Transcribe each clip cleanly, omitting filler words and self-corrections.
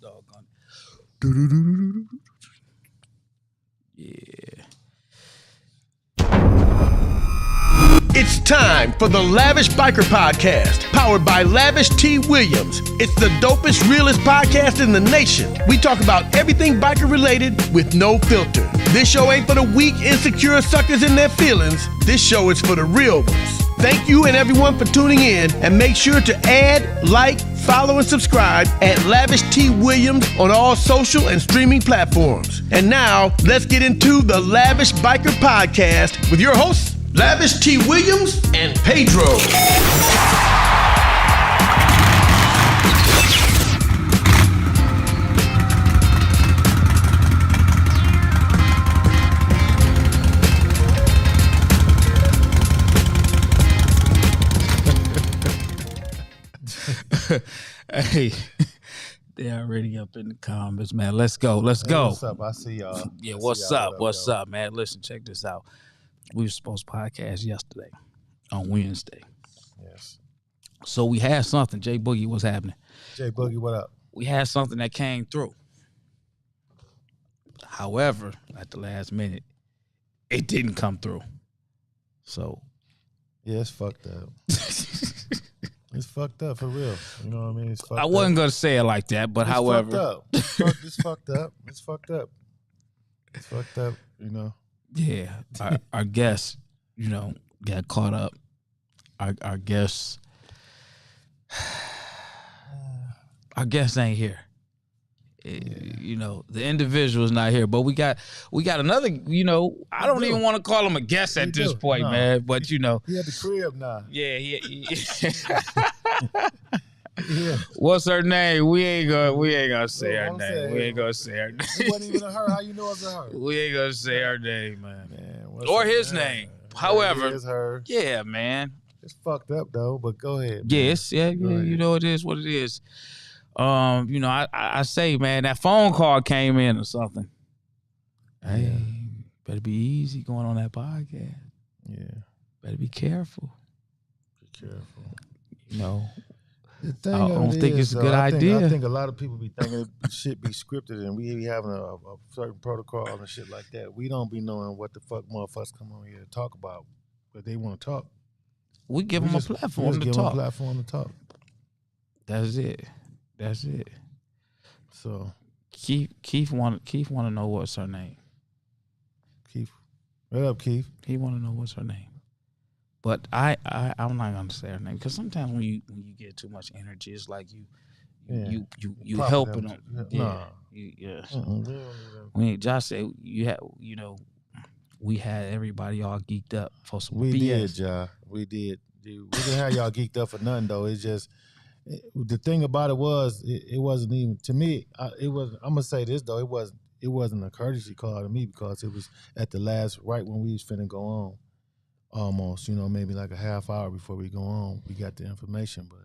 Doggone. Yeah. It's time for the Lavish Biker Podcast, powered by Lavish T. Williams. It's the dopest, realest podcast in the nation. We talk about everything biker related with no filter. This show ain't for the weak, insecure suckers in their feelings. This show is for the real ones. Thank you and everyone for tuning in, and make sure to add, like, follow, and subscribe at Lavish T. Williams on all social and streaming platforms. And now, let's get into the Lavish Biker Podcast with your hosts, Lavish T. Williams and Pedro. Hey, they're already up in the comments, man. Let's go. Let's go. What's up? I see y'all. Yeah, what's up? What's up, man? Listen, check this out. We were supposed to podcast yesterday on Wednesday. Yes. So we had something. J Boogie, what's happening? J Boogie, what up? We had something that came through. However, at the last minute, it didn't come through. So. Yeah, it's fucked up. It's fucked up for real. You know what I mean? It's fucked I wasn't going to say it like that, but it's however. Fucked up. It's fucked up. It's fucked up. It's fucked up, you know. Yeah, our guests, you know, got caught up. Our guests ain't here. You know, the individual's not here, but we got another. You know, I don't even want to call him a guest at this point, man. But you know, he at the crib now. Yeah, Yeah. What's her name? We ain't gonna say her name. We ain't gonna say her name. It wasn't even her. How you know it's her? We ain't gonna say her name, man. Or his name. However, it's her. Yeah, man. It's fucked up though, but go ahead. Man. Yes, yeah, you know it is what it is. You know, I say, man, that phone call came in or something. Hey, better be easy going on that podcast. Yeah. Better be careful. Be careful. You know, I don't think it's a good idea. I think a lot of people be thinking it should be scripted and we be having a certain protocol and shit like that. We don't be knowing what the fuck motherfuckers come on here to talk about, but they want to talk. We give them a platform to talk. That's it. That's it. So Keith want to know what's her name. Keith, what up, Keith? He want to know what's her name. But I'm not gonna say her name because sometimes when you get too much energy, it's like you helping them. When Josh said we had everybody all geeked up for some BS. Did, Ja. We did. We didn't have y'all geeked up for nothing though. It's just the thing about it was it wasn't even to me. It was. I'm gonna say this though. It wasn't a courtesy call to me because it was at the last right when we was finna go on. Almost, you know, maybe like a half hour before we go on, we got the information, but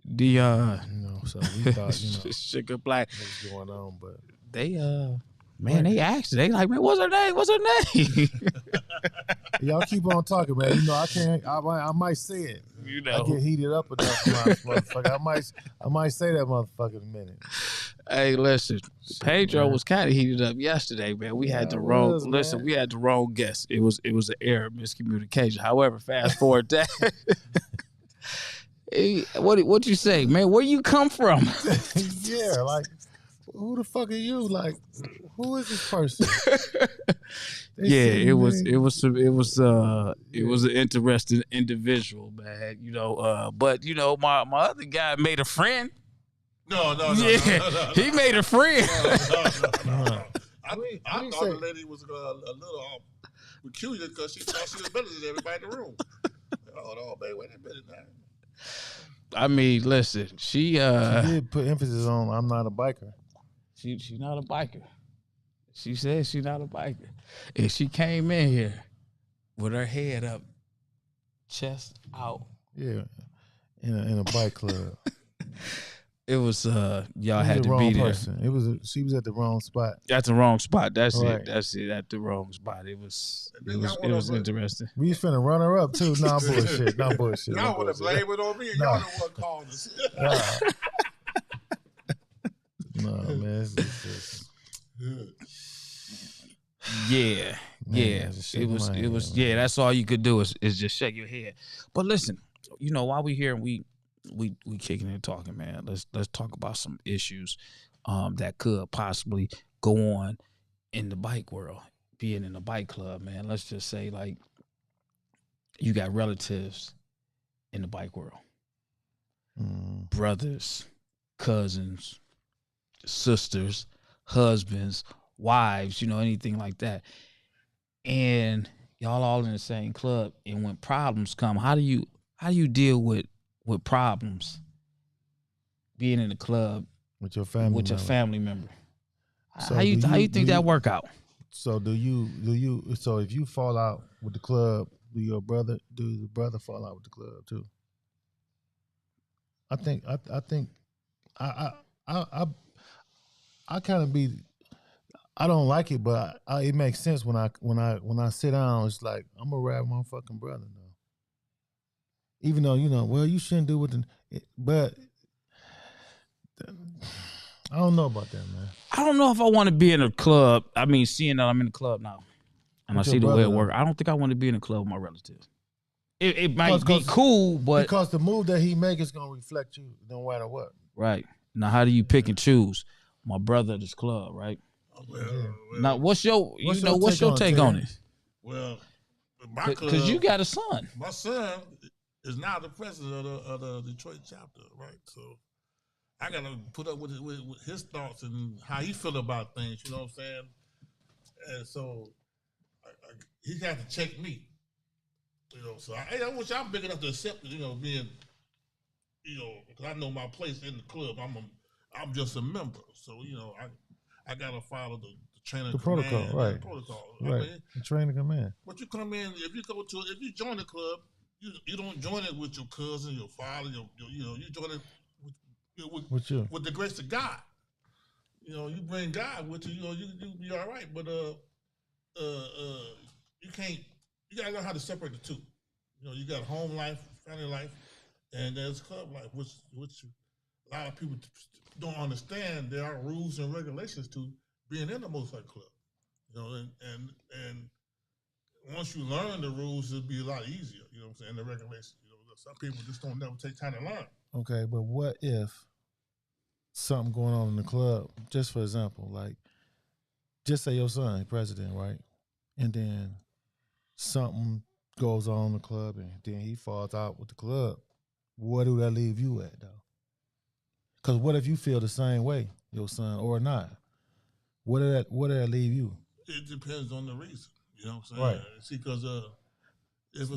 you know, so we thought, you know, Sugar Black what's going on, but they they asked, they like, man, what's her name? What's her name? Y'all keep on talking, man. You know, I might say it. You know, I get heated up enough, motherfucker. I might say that motherfucker in a minute. Hey, listen, Pedro was kind of heated up yesterday, man. We had the wrong. We had the wrong guess. It was an error, miscommunication. However, fast forward that. Hey, what you say, man? Where you come from? Yeah, like who the fuck are you? Like, who is this person? It was an interesting individual, man. You know, but you know, my other guy made a friend. No. He made a friend. No. I thought the lady was a little peculiar because she thought she was better than everybody in the room. Oh, baby, wait a minute now. I mean, listen, she did put emphasis on I'm not a biker. She's not a biker. She said she's not a biker. And she came in here with her head up, chest out. Yeah, in a bike club. It was y'all had to be there. Person. She was at the wrong spot. At the wrong spot. That's right. it. That's it. At the wrong spot. It was interesting. We was finna run her up too. Nah, bullshit. Y'all want to blame it on me. Y'all the one calling us. No, man. It's just... Yeah, Man, yeah. just It shaking was, my it head, was. man. Yeah, that's all you could do is just shake your head. But listen, while we here and we kicking and talking, man. Let's talk about some issues that could possibly go on in the bike world, being in the bike club, man. Let's just say, like, you got relatives in the bike world, brothers, cousins, sisters, husbands, wives, anything like that. And y'all all in the same club, and when problems come, how do you deal with problems being in the club with your family member? So how you think that work out? So do you so if you fall out with the club, do the brother fall out with the club too? I think I kind of be. I don't like it, but it makes sense when I sit down. It's like I'm gonna rap my fucking brother now. Even though well, you shouldn't do but I don't know about that, man. I don't know if I want to be in a club. I mean, seeing that I'm in the club now, and I see the way it works, I don't think I want to be in a club with my relatives. It might be cool, but because the move that he make is gonna reflect you, no matter what. Right. Now, how do you pick and choose? My brother at this club, right? Well, now, what's your take on it? Well, my club, because you got a son. My son is now the president of the Detroit chapter, right? So I got to put up with his thoughts and how he feel about things. You know what I'm saying? And so he had to check me. So I wish I'm big enough to accept it. Being, because I know my place in the club. I'm just a member. So I gotta follow the chain of command, protocol, right? The protocol, right? The chain of command. But you come in if you join the club, you don't join it with your cousin, your father, you join it with the grace of God. You bring God with you. You be all right. But you can't. You gotta learn how to separate the two. You got home life, family life, and there's club life, which a lot of people don't understand. There are rules and regulations to being in the motorcycle club, and once you learn the rules, it'll be a lot easier. You know what I'm saying? The regulations. Some people just don't never take time to learn. Okay, but what if something going on in the club? Just for example, like, just say your son, president, right? And then something goes on in the club, and then he falls out with the club. Where do that leave you at, though? Because what if you feel the same way, your son, or not? Where did that leave you? It depends on the reason. You know what I'm saying? Right. See, because if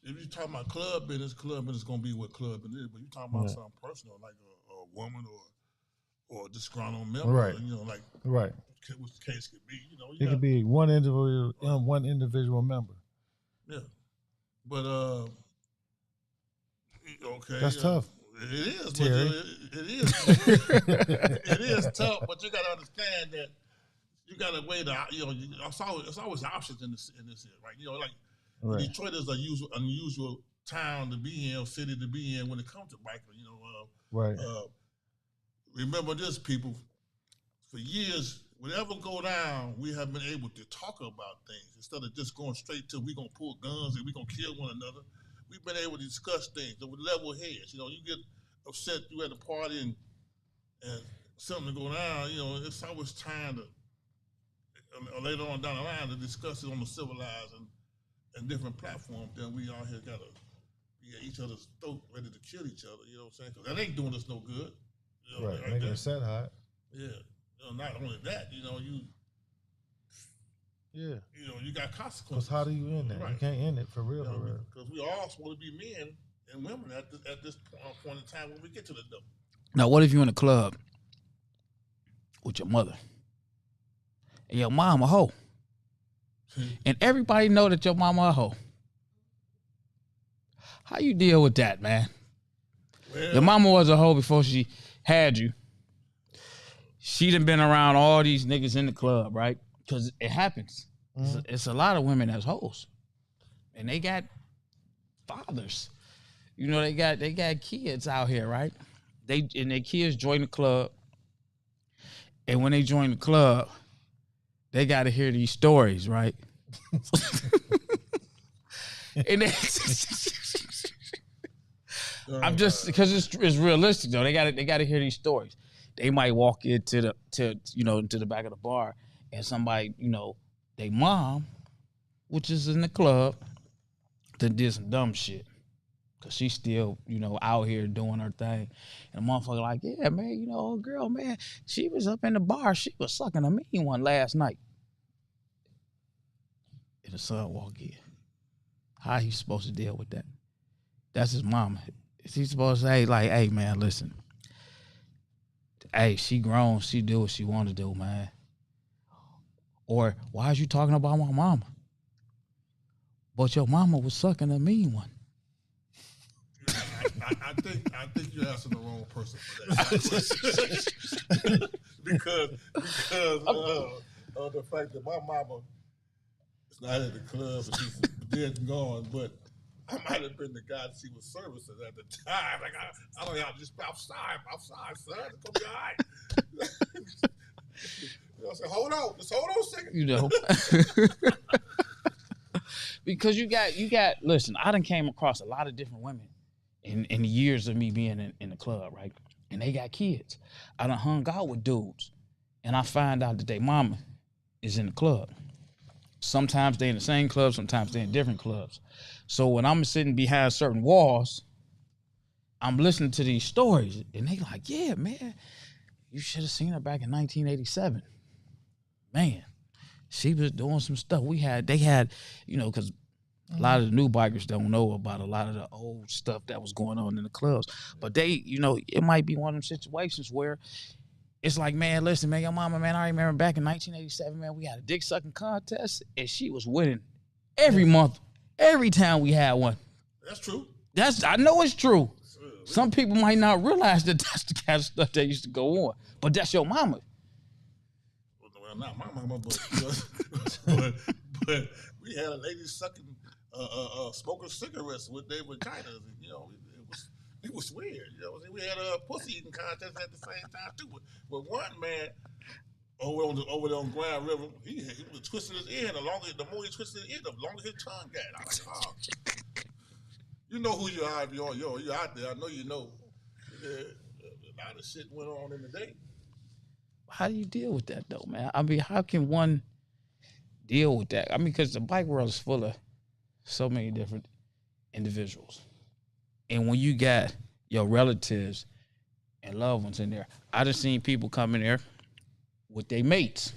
you're talking about club business gonna be what club it is. But you're talking about something personal, like a woman or a disgruntled member, right? Like right. What the case could be. It could be one individual member. Yeah, but okay, that's tough. It is, Terry. But it is. It is tough, but you got to understand that you got to weigh the. It's always options in this here, right? Right. Detroit is a unusual town to be in, or city to be in when it comes to biking. Right. Remember this, people. For years, whatever go down, we have been able to talk about things instead of just going straight to we gonna pull guns and we gonna kill one another. We've been able to discuss things with level heads. You get upset, you at a party and something go down. It's always time to later on down the line to discuss it on the civilized and different platforms. Then we all here gotta be at each other's throat, ready to kill each other. You know what I'm saying? Because that ain't doing us no good. Right, making it set hot. Yeah. Not only that, you got consequences. Because how do you end that? Right. You can't end it for real, Because we all supposed to be men and women at this point in time when we get to the double. Now, what if you're in a club with your mother and your mom a hoe, and everybody know that your mama a hoe? How you deal with that, man? Well, your mama was a hoe before she had you. She done been around all these niggas in the club, right? Because it happens. Mm-hmm. It's a lot of women that's hoes, and they got fathers. They got kids out here, right? And their kids join the club, And when they join the club, they got to hear these stories, right? And they, I'm just because it's realistic though. They got to hear these stories. They might walk into the back of the bar, and somebody, they mom, which is in the club, that did some dumb shit. Cause she's still, out here doing her thing. And the motherfucker like, yeah, man, old girl, man, she was up in the bar. She was sucking a mean one last night. And the son walk in. How he supposed to deal with that? That's his mama. Is he supposed to say, like, hey, man, listen. Hey, she grown. She do what she want to do, man. Or, why is you talking about my mama? But your mama was sucking a mean one. I think you're asking the wrong person for that. because of the fact that my mama is not at the club and she's dead and gone, but I might have been the guy that she was servicing at the time. Like I don't know, just outside, son. It's gonna be all right. I said, hold on, just hold on a second. Because you got. Listen, I done came across a lot of different women in the years of me being in the club, right? And they got kids. I done hung out with dudes, and I find out that their mama is in the club. Sometimes they in the same club, sometimes they in different clubs. So when I'm sitting behind certain walls, I'm listening to these stories, and they like, yeah, man, you should have seen her back in 1987. Man, she was doing some stuff. They had, because a lot of the new bikers don't know about a lot of the old stuff that was going on in the clubs. But they, it might be one of them situations where it's like, man, listen, man, your mama, man, I remember back in 1987, man, we had a dick sucking contest, and she was winning every month, every time we had one. That's true. I know it's true. Some people might not realize that that's the kind of stuff that used to go on, but that's your mama. Well, not my mama, but we had a lady sucking, smoking cigarettes with their vaginas, and it was weird. We had a pussy eating contest at the same time too. But one man over there on Grand River, he was twisting his ear, and the more he twisted his ear, the longer his tongue got. I was like, oh. You know who you are if you're out there. I know you know. A lot of shit went on in the day. How do you deal with that though, man? I mean, how can one deal with that? I mean, because the bike world is full of so many different individuals. And when you got your relatives and loved ones in there, I just seen people come in there with their mates.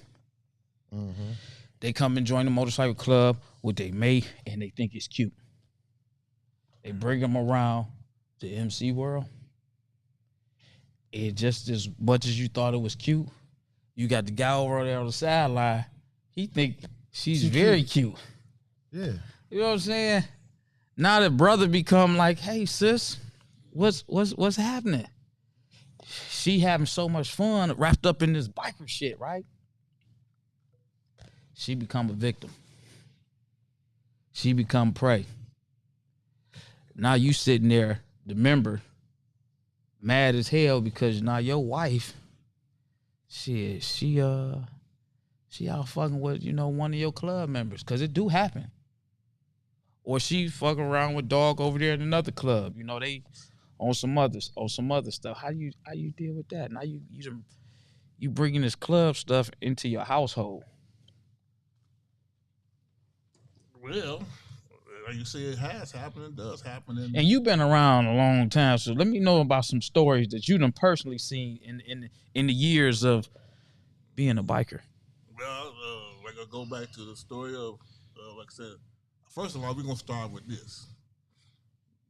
Mm-hmm. They come and join the motorcycle club with their mate, and they think it's cute. They bring them around the MC world. It just as much as you thought it was cute, you got the guy over there on the sideline. He think she's very cute. Yeah. You know what I'm saying? Now the brother become like, hey sis, what's happening? She having so much fun wrapped up in this biker shit, right? She become a victim. She become prey. Now you sitting there, the member, mad as hell because now your wife, she out fucking with, one of your club members, because it do happen. Or she fucking around with dog over there in another club. They on some other stuff. How you deal with that? Now you bringing this club stuff into your household. Well, like you say, it has happened. It does happen. And you've been around a long time, so let me know about some stories that you done personally seen in the years of being a biker. Well, like I go back to the story of, like I said, first of all, we're gonna start with this.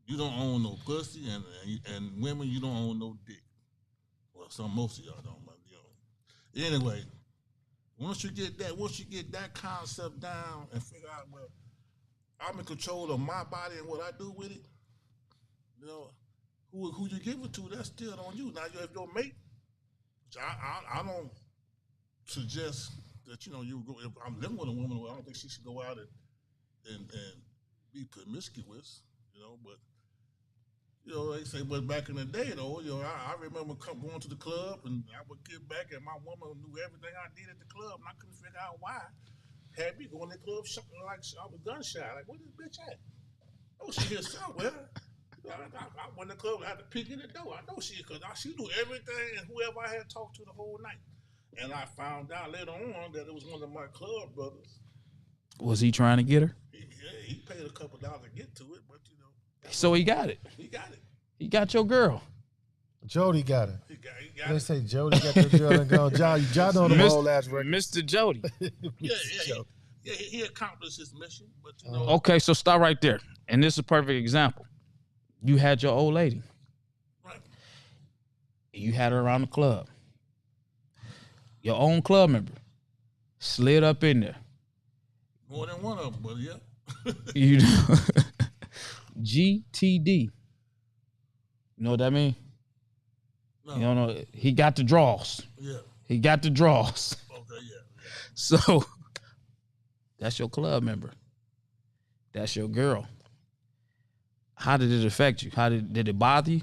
You don't own no pussy, and women, you don't own no dick. Well, most of y'all don't. Anyway, once you get that concept down and figure out, well, I'm in control of my body and what I do with it. Who you give it to, that's still on you. Now, if your mate, I don't suggest that you go. If I'm living with a woman, I don't think she should go out and be promiscuous. But You know, they say, but back in the day, though, you know, I remember going to the club, and I would get back, and my woman knew everything I did at the club, and I couldn't figure out why. Had me going to the club like I was gunshot. Like, where this bitch at? Oh, she here somewhere. I went to the club, I had to peek in the door. I know she, because she knew everything and whoever I had talked to the whole night. And I found out later on that it was one of my club brothers. Was he trying to get her? He paid a couple dollars to get to it, but you know. So he got it. He got it. He got your girl. Jody got it. He got They it. say Jody got your girl and go. John know the whole last record. Mr. Jody. Yeah, he accomplished his mission, but you know. Okay, so stop right there. And this is a perfect example. You had your old lady. Right. You had her around the club. Your own club member slid up in there. More than one of them, but yeah. You know, GTD. You know what that mean? No. You don't know. He got the draws. Yeah. He got the draws. Okay, yeah. So that's your club member. That's your girl. How did it affect you? Did it bother you?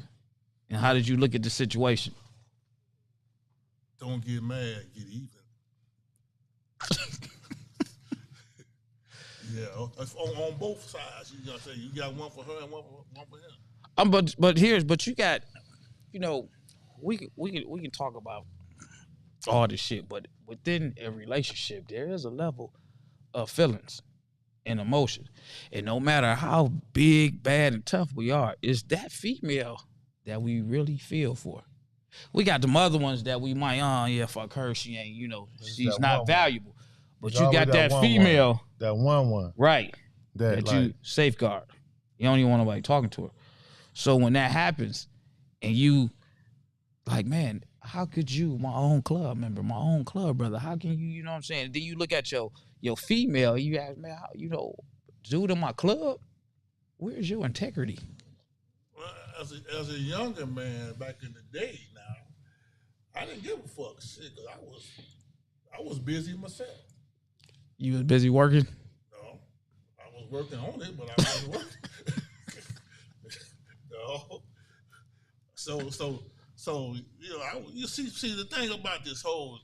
And how did you look at the situation? Don't get mad, get even. Yeah, on both sides. You gotta say you got one for her and one for him. But you got, you know, we can talk about all this shit, but within a relationship, there is a level of feelings and emotion, and no matter how big, bad, and tough we are, it's that female that we really feel for. We got the other ones that we might, yeah, fuck her, she ain't, you know, she's not valuable. But you got that female. That one. Right. That like, you safeguard. You don't even want nobody talking to her. So when that happens and you like, man, how could you, my own club member, my own club brother, how can you know what I'm saying? And then you look at your female, you ask, man, how, you know, dude in my club, where's your integrity? Well, as a younger man back in the day now, I didn't give a fuck shit because I was busy myself. You was busy working? No, I was working on it, but I wasn't working. No. So you know, you see the thing about this whole,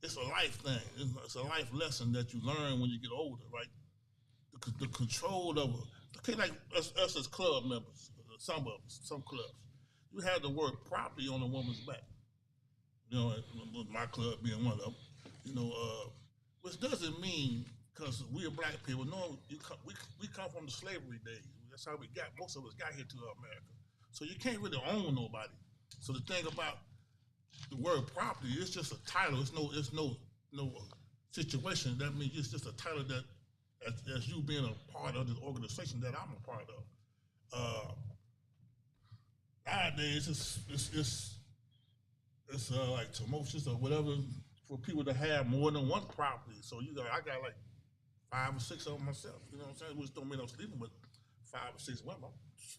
it's a life thing. It's a life lesson that you learn when you get older, right? The control of okay, like us as club members, some clubs, you had the word property on a woman's back. You know, my club being one of them. You know, which doesn't mean because we are black people. No, we come from the slavery days. That's how most of us got here to America. So you can't really own nobody. So the thing about the word property, it's just a title. It's no situation. That means it's just a title that, as you being a part of this organization that I'm a part of. Nowadays, it's like tumultuous or whatever for people to have more than one property. So I got like 5 or 6 of them myself. You know what I'm saying? Which don't mean I'm sleeping, but 5 or 6 women.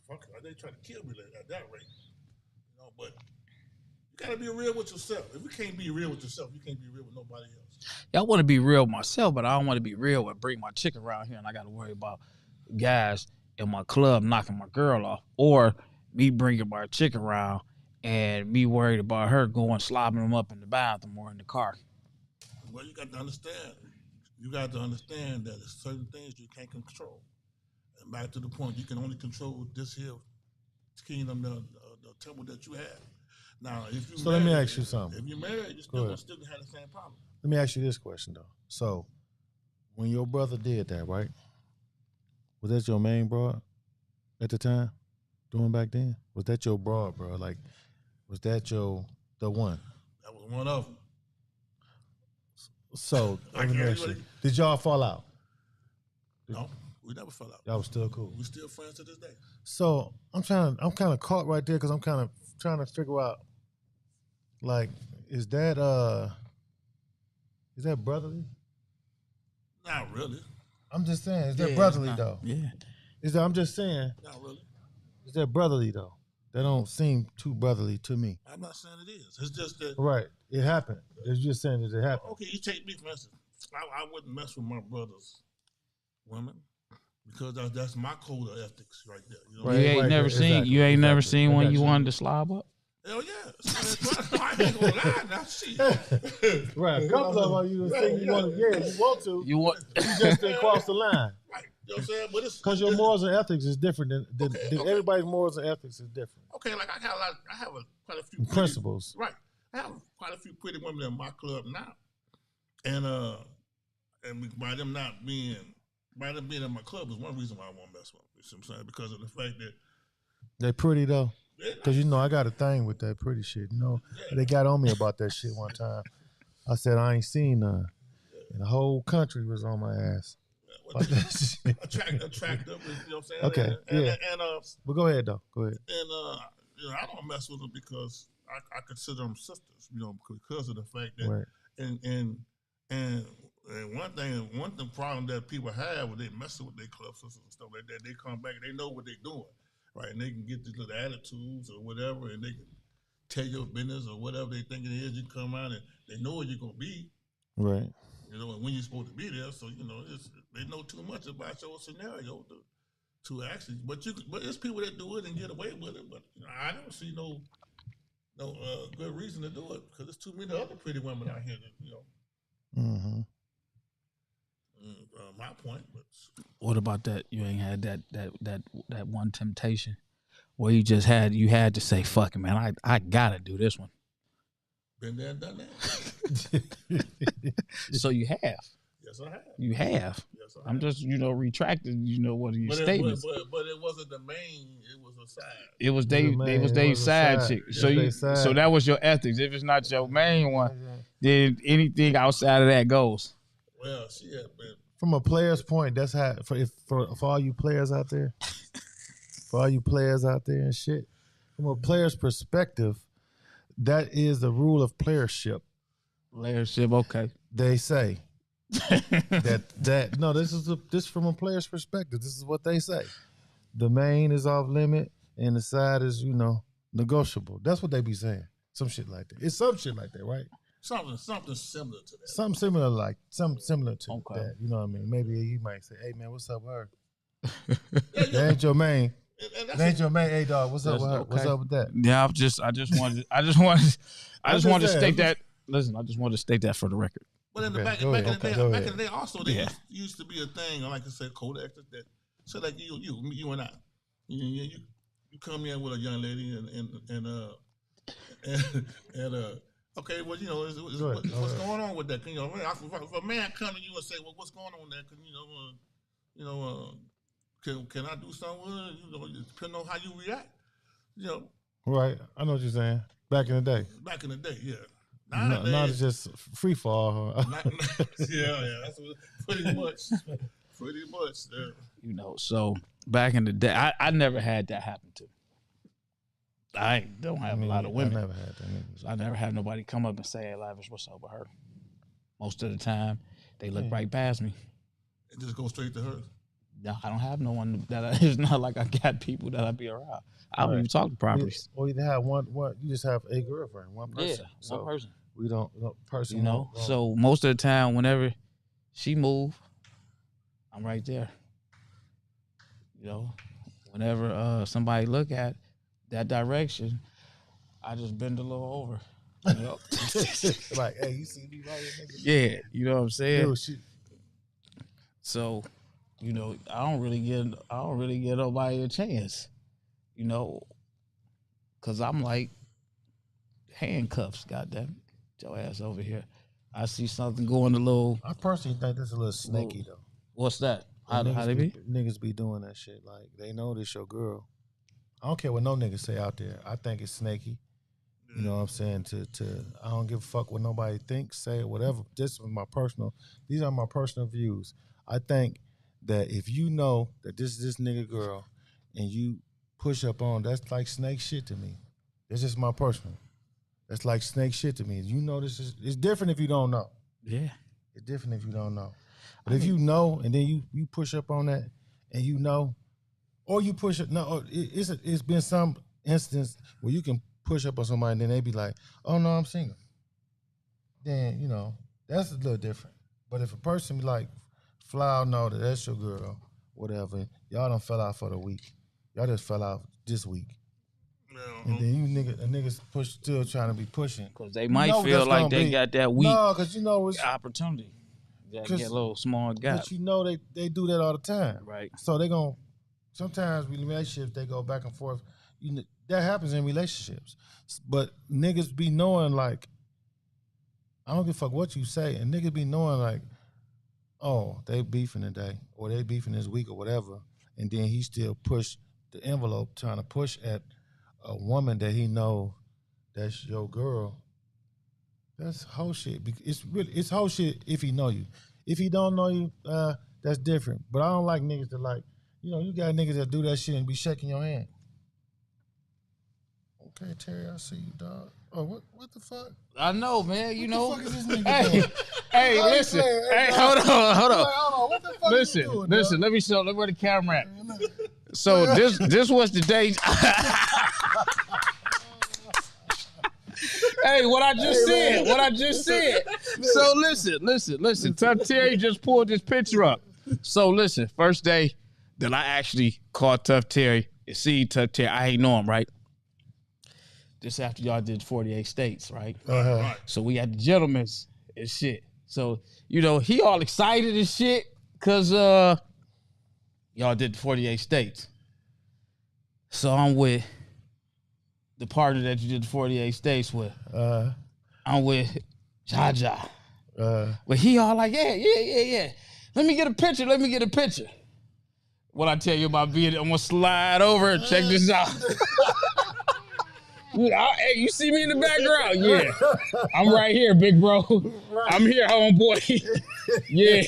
Fuck it, they try to kill me at that rate. You know, but you gotta be real with yourself. If you can't be real with yourself, you can't be real with nobody else. Yeah, I want to be real with myself, but I don't want to be real and bring my chick around here and I got to worry about guys in my club knocking my girl off, or me bringing my chick around and me worried about her going slobbing them up in the bathroom or in the car. Well, you got to understand. You got to understand that there's certain things you can't control. And back to the point, you can only control this here kingdom, the temple that you have. Now, if you let me ask you something. If you're married, you're still gonna have the same problem. Let me ask you this question though. So, when your brother did that, right? Was that your main broad at the time? Doing back then? Was that your broad, bro? Like, was that the one? That was one of them. So, let me ask you, did y'all fall out? No, we never fell out. Y'all was still cool. We still friends to this day. So I'm kind of caught right there because I'm kind of trying to figure out, like, is that brotherly? Not really. I'm just saying, is that brotherly though? Yeah. I'm just saying. Not really. Is that brotherly though? That don't seem too brotherly to me. I'm not saying it is. It's just that. Right. It happened. It's just saying that it happened. Okay, you take me for instance. I wouldn't mess with my brother's women. because that's my code of ethics right there. You know, Right. You ain't never seen. exactly, You ain't never exactly. seen I when got you you. wanted to slob up. hell yeah. I ain't gonna lie now. Shit. Right, a couple of them you think you want to, you want to. You want? You just didn't cross the line. Right. You know what I'm saying? But it's Because your morals and ethics is different than Okay. everybody's morals and ethics is different. okay. Like I have quite a few pretty, Principles. Right. I have quite a few pretty women in my club now, and by them being in my club is one reason why I won't mess with them. You see what I'm saying? Because of the fact that They pretty though. Because I got a thing with that pretty shit. They got on me about that shit one time. I said I ain't seen none. And the whole country was on my ass. About that shit. attractive, you know what I'm saying? Okay, yeah. And But go ahead though. Go ahead. and I don't mess with them because I consider them sisters, because of the fact that Right. and one problem that people have when they messing with their club sisters and stuff like that, they come back and they know what they're doing, right? And they can get these little attitudes or whatever, and they can tell your business or whatever they think it is. You come out and they know where you're gonna be, Right. and when you're supposed to be there. So they know too much about your scenario to actually. But it's people that do it and get away with it. But I don't see no good reason to do it because there's too many other pretty women out here that Mm-hmm. My point. But What about that? You ain't had that one temptation where you had to say, "Fuck it, man, I gotta do this one." been there and done that. So you have. Yes, I have. You have. Yes, I I'm have. just retracting. What are your But statements? but it wasn't the main. It was a side. It was Man, Dave's it was a side side. chick. Yeah, So they side. so that was your ethics. If it's not your main one, then anything outside of that goes. Well, she had been. From a player's point, that's how for all you players out there, and shit. From a player's perspective, that is the rule of playership. Layership, okay. They say that no, this from a player's perspective. This is what they say. The main is off limit and the side is negotiable. That's what they be saying. Some shit like that. It's some shit like that, right? Something similar to that. Something similar to Okay. that. You know what I mean? Maybe you might say, "Hey man, what's up with her?" That ain't your main. And That ain't your main. Hey dog, what's up with her? Okay. What's up with that? Yeah, I just wanted to state that. Listen, I just wanted to state that for the record. But in the Okay, back go in ahead. the day, also there Yeah. used to be a thing, like I said, codex that so like you and I, you come in with a young lady and okay, well what's going on with that? If a man come to you and say, well, what's going on there? Can I do something with it? Depending on how you react, Right. I know what you're saying. Back in the day. Back in the day, yeah. Not it's just free fall. Huh? Yeah, that's pretty much. So back in the day, I never had that happen to me. I don't have a lot of women. I never had that. So I never had nobody come up and say, "Hey, Lavish, what's up with her?" Most of the time, they look right past me. It just go straight to her. No, I don't have no one it's not like I got people that I be around. I don't even talk to properties. Or you have one. You just have a girlfriend, one person. Yeah, one person. We don't person. So most of the time, whenever she move, I'm right there. Whenever somebody look at that direction, I just bend a little over. Like, hey, you see me right here, nigga? Yeah, you know what I'm saying. Dude, shit. So, I don't really get nobody a chance, because I'm like handcuffs. Goddamn, get your ass over here. I see something going a little. I personally think that's a little snaky though. What's that? How niggas they be? Niggas be doing that shit. Like they know this your girl. I don't care what no niggas say out there. I think it's snaky. You know what I'm saying? I don't give a fuck what nobody thinks, say, whatever. These are my personal views. I think that if you know that this is this nigga girl and you push up on, that's like snake shit to me. That's just my personal. That's like snake shit to me. You know it's different if you don't know. Yeah. It's different if you don't know. But if you know and then you push up on that and you know, or you push it, no, it's been some instance where you can push up on somebody and then they be like, oh no, I'm single. Then, that's a little different. But if a person be like, fly out, know that that's your girl, whatever. Y'all done fell out for the week. Y'all just fell out this week. Yeah, And then niggas still trying to be pushing. Because they might feel like they got that week No, because you know it's opportunity. Get a little small gap. But you know they do that all the time. Right. So they gon' sometimes in relationships they go back and forth. That happens in relationships. But niggas be knowing like, I don't give a fuck what you say, and niggas be knowing like, oh, they beefing today, or they beefing this week or whatever, and then he still push the envelope trying to push at a woman that he know that's your girl. That's whole shit. It's whole shit if he know you. If he don't know you, that's different. But I don't like niggas that like, you got niggas that do that shit and be shaking your hand. Okay, Terry, I see you, dog. Oh, what the fuck? I know, man. What the fuck is this nigga Hey, doing? hey, listen. Hey, hold on. Like, hold on. What the fuck Listen, you doing, listen. dog? Let me show. Look where the camera at. So this was the day. Hey, what I just said. So listen. Tough Terry just pulled this picture up. So listen, first day that I actually called Tough Terry and see Tough Terry, I ain't know him, right? This after y'all did 48 states, right? Uh-huh. So we had the gentlemen's and shit. So, he all excited and shit because y'all did the 48 states. So I'm with the partner that you did the 48 states with. I'm with Jaja. But he all like, yeah. Let me get a picture. What I tell you about being, I'm gonna slide over and check this out. Hey, you see me in the background? Yeah. I'm right here, big bro. I'm here, homeboy. Yeah.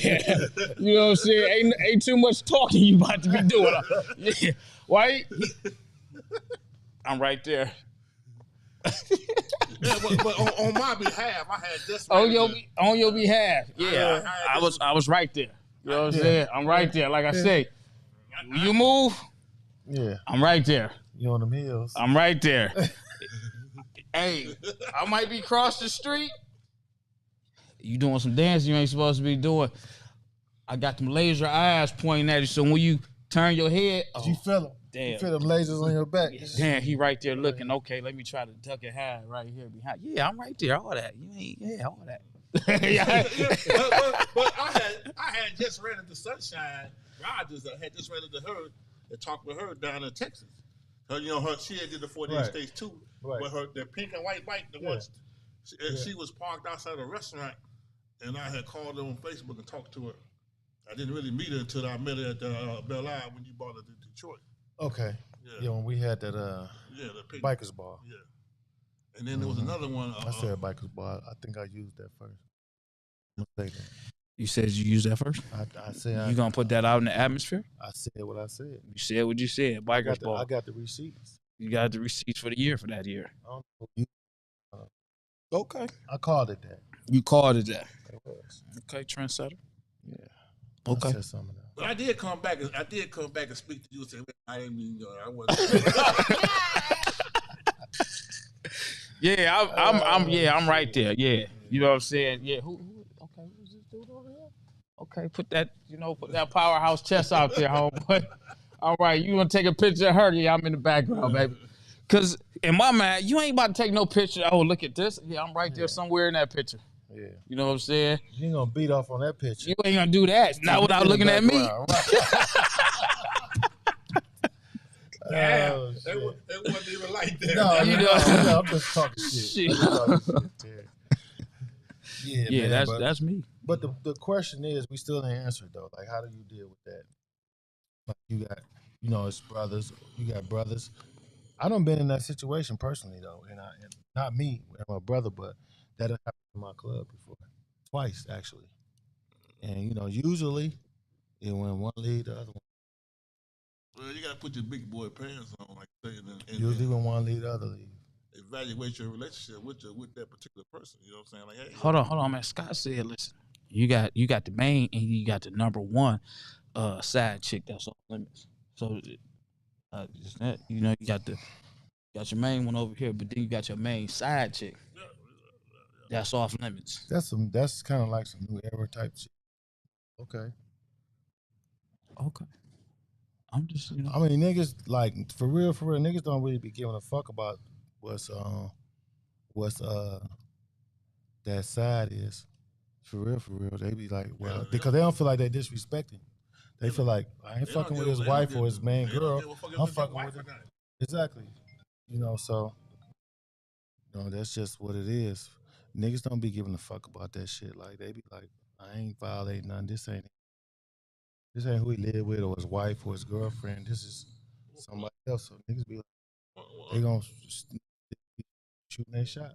You know what I'm saying? Ain't too much talking you about to be doing. Yeah. Why? I'm right there. Yeah, but on my behalf, I had just on your behalf. Yeah. I was right there. You know what I'm saying? I'm right there. Like I say, you move, Yeah. I'm right there. You on them hills. I'm right there. Hey, I might be across the street. You doing some dancing you ain't supposed to be doing. I got them laser eyes pointing at you, so when you turn your head, You feel them. damn. You feel them lasers on your back. Damn, he right there looking. Okay, let me try to duck and hide right here behind. Yeah, I'm right there. All that. You ain't. Yeah, all that. but I had just ran into Sunshine. Rogers had just ran into her and talked with her down in Texas. She had did the 48 states too. Right. But the pink and white bike, she was parked outside a restaurant, and I had called her on Facebook and talked to her. I didn't really meet her until I met her at Belle Isle when you brought her to Detroit. Okay. Yeah, when we had that the pink bikers bar. Yeah. And then there was another one. I said bikers bar. I think I used that first. I'm mistaken. You said you used that first? I said you gonna put that out in the atmosphere? I said what I said. You said what you said. Bikers ball. I got the receipts. You got the receipts for the year for that year. I don't know. Okay. I called it that. You called it that. It was. Okay, trendsetter. Yeah. Okay. I said something else. But I did come back and speak to you and say, I didn't mean, I wasn't. Yeah, I'm right there. Yeah. You know what I'm saying? Yeah. Who okay, who's this dude over here? Okay, put that powerhouse chest out there, homeboy. All right, you want to take a picture of her? Yeah, I'm in the background, baby. Because in my mind, you ain't about to take no picture. Oh, look at this. Yeah, I'm right there somewhere in that picture. Yeah. You know what I'm saying? You ain't going to beat off on that picture. You ain't going to do that. Not without looking at me. Yeah, it wasn't even like that. No, I'm just talking shit. Yeah, that's me. But the question is, we still didn't answer it, though. Like, how do you deal with that? Like, you got, it's brothers. You got brothers. I done been in that situation personally, though. And not me, I'm a brother, but that happened in my club before. Twice, actually. And, usually, it went one lead, the other one. Well, you got to put your big boy pants on, like I say, and usually when one lead, the other lead. Evaluate your relationship with that particular person. You know what I'm saying? Like, hey, hold on, man. Scott said, listen, you got the main and you got the number one side chick that's off limits. So just that, you got your main one over here, but then you got your main side chick that's off limits. That's kind of like some new era type shit. Okay. I'm just, you know. I mean, niggas like for real, niggas don't really be giving a fuck about what's that side is. For real. They be like, well, because they don't feel like they disrespecting. They feel like I ain't fucking with his wife or his main girl. I'm fucking with her. Exactly. You know, so that's just what it is. Niggas don't be giving a fuck about that shit. Like they be like, I ain't violating nothing. This ain't who he live with or his wife or his girlfriend. This is somebody else. So niggas be like, they gonna shoot their shot.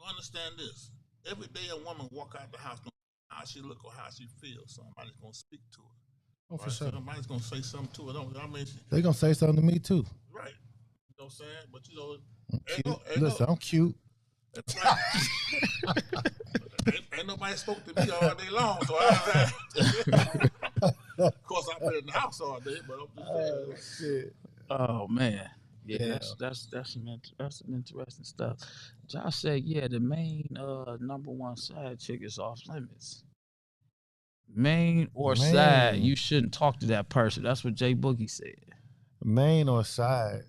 Understand this. Every day a woman walk out the house, how she look or how she feels, somebody's gonna speak to her. Oh, for sure. Somebody's gonna say something to her. I mean, they gonna say something to me too. Right. You know what I'm saying? But you know, Listen, I'm cute. Ain't nobody spoke to me all day long, so of course I've been in the house all day, but I'm just saying. Oh man. Yeah, that's some interesting stuff. Josh said, yeah, the main number one side chick is off limits. Main or side, you shouldn't talk to that person. That's what Jay Boogie said. Main or side?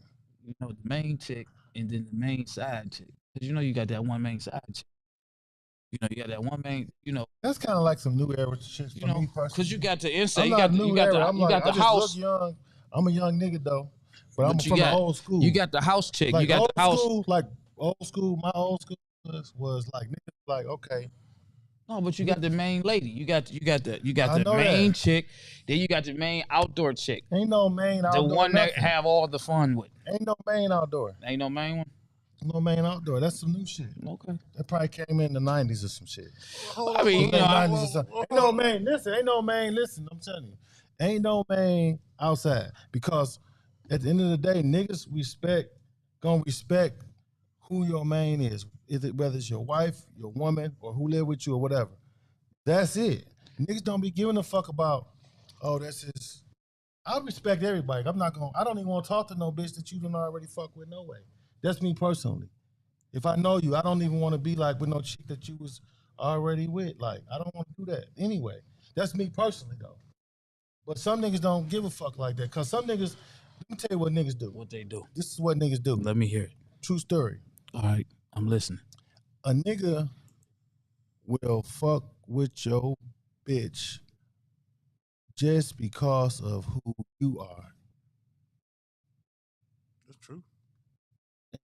You know, the main chick and then the main side chick. Because you know you got that one main side chick. You know, you got that one main, you know. That's kind of like some new era shit for me personally. Because you got the insight. You got the house. Look young. I'm a young nigga though. But I'm from the old school. You got the house chick. Like you got the house. School, like old school. My old school was like niggas like okay. No, but you got the main lady. You got the main chick. Then you got the main outdoor chick. Ain't no main outdoor. The one that have all the fun with. Ain't no main outdoor. Ain't no main one. No main outdoor. That's some new shit. Okay. That probably came in the 90s or some shit. I mean, you know, 90s or something. Ain't no main. Listen, ain't no main. Listen, I'm telling you, ain't no main outside because. At the end of the day, niggas gonna respect who your main is. Whether it's your wife, your woman, or who live with you or whatever. That's it. Niggas don't be giving a fuck about, oh, that's his. I respect everybody. I don't even want to talk to no bitch that you don't already fuck with no way. That's me personally. If I know you, I don't even want to be like with no chick that you was already with. Like, I don't want to do that anyway. That's me personally though. But some niggas don't give a fuck like that. Cause some niggas, let me tell you what niggas do. What they do. This is what niggas do. Let me hear it. True story. All right, I'm listening. A nigga will fuck with your bitch just because of who you are. That's true.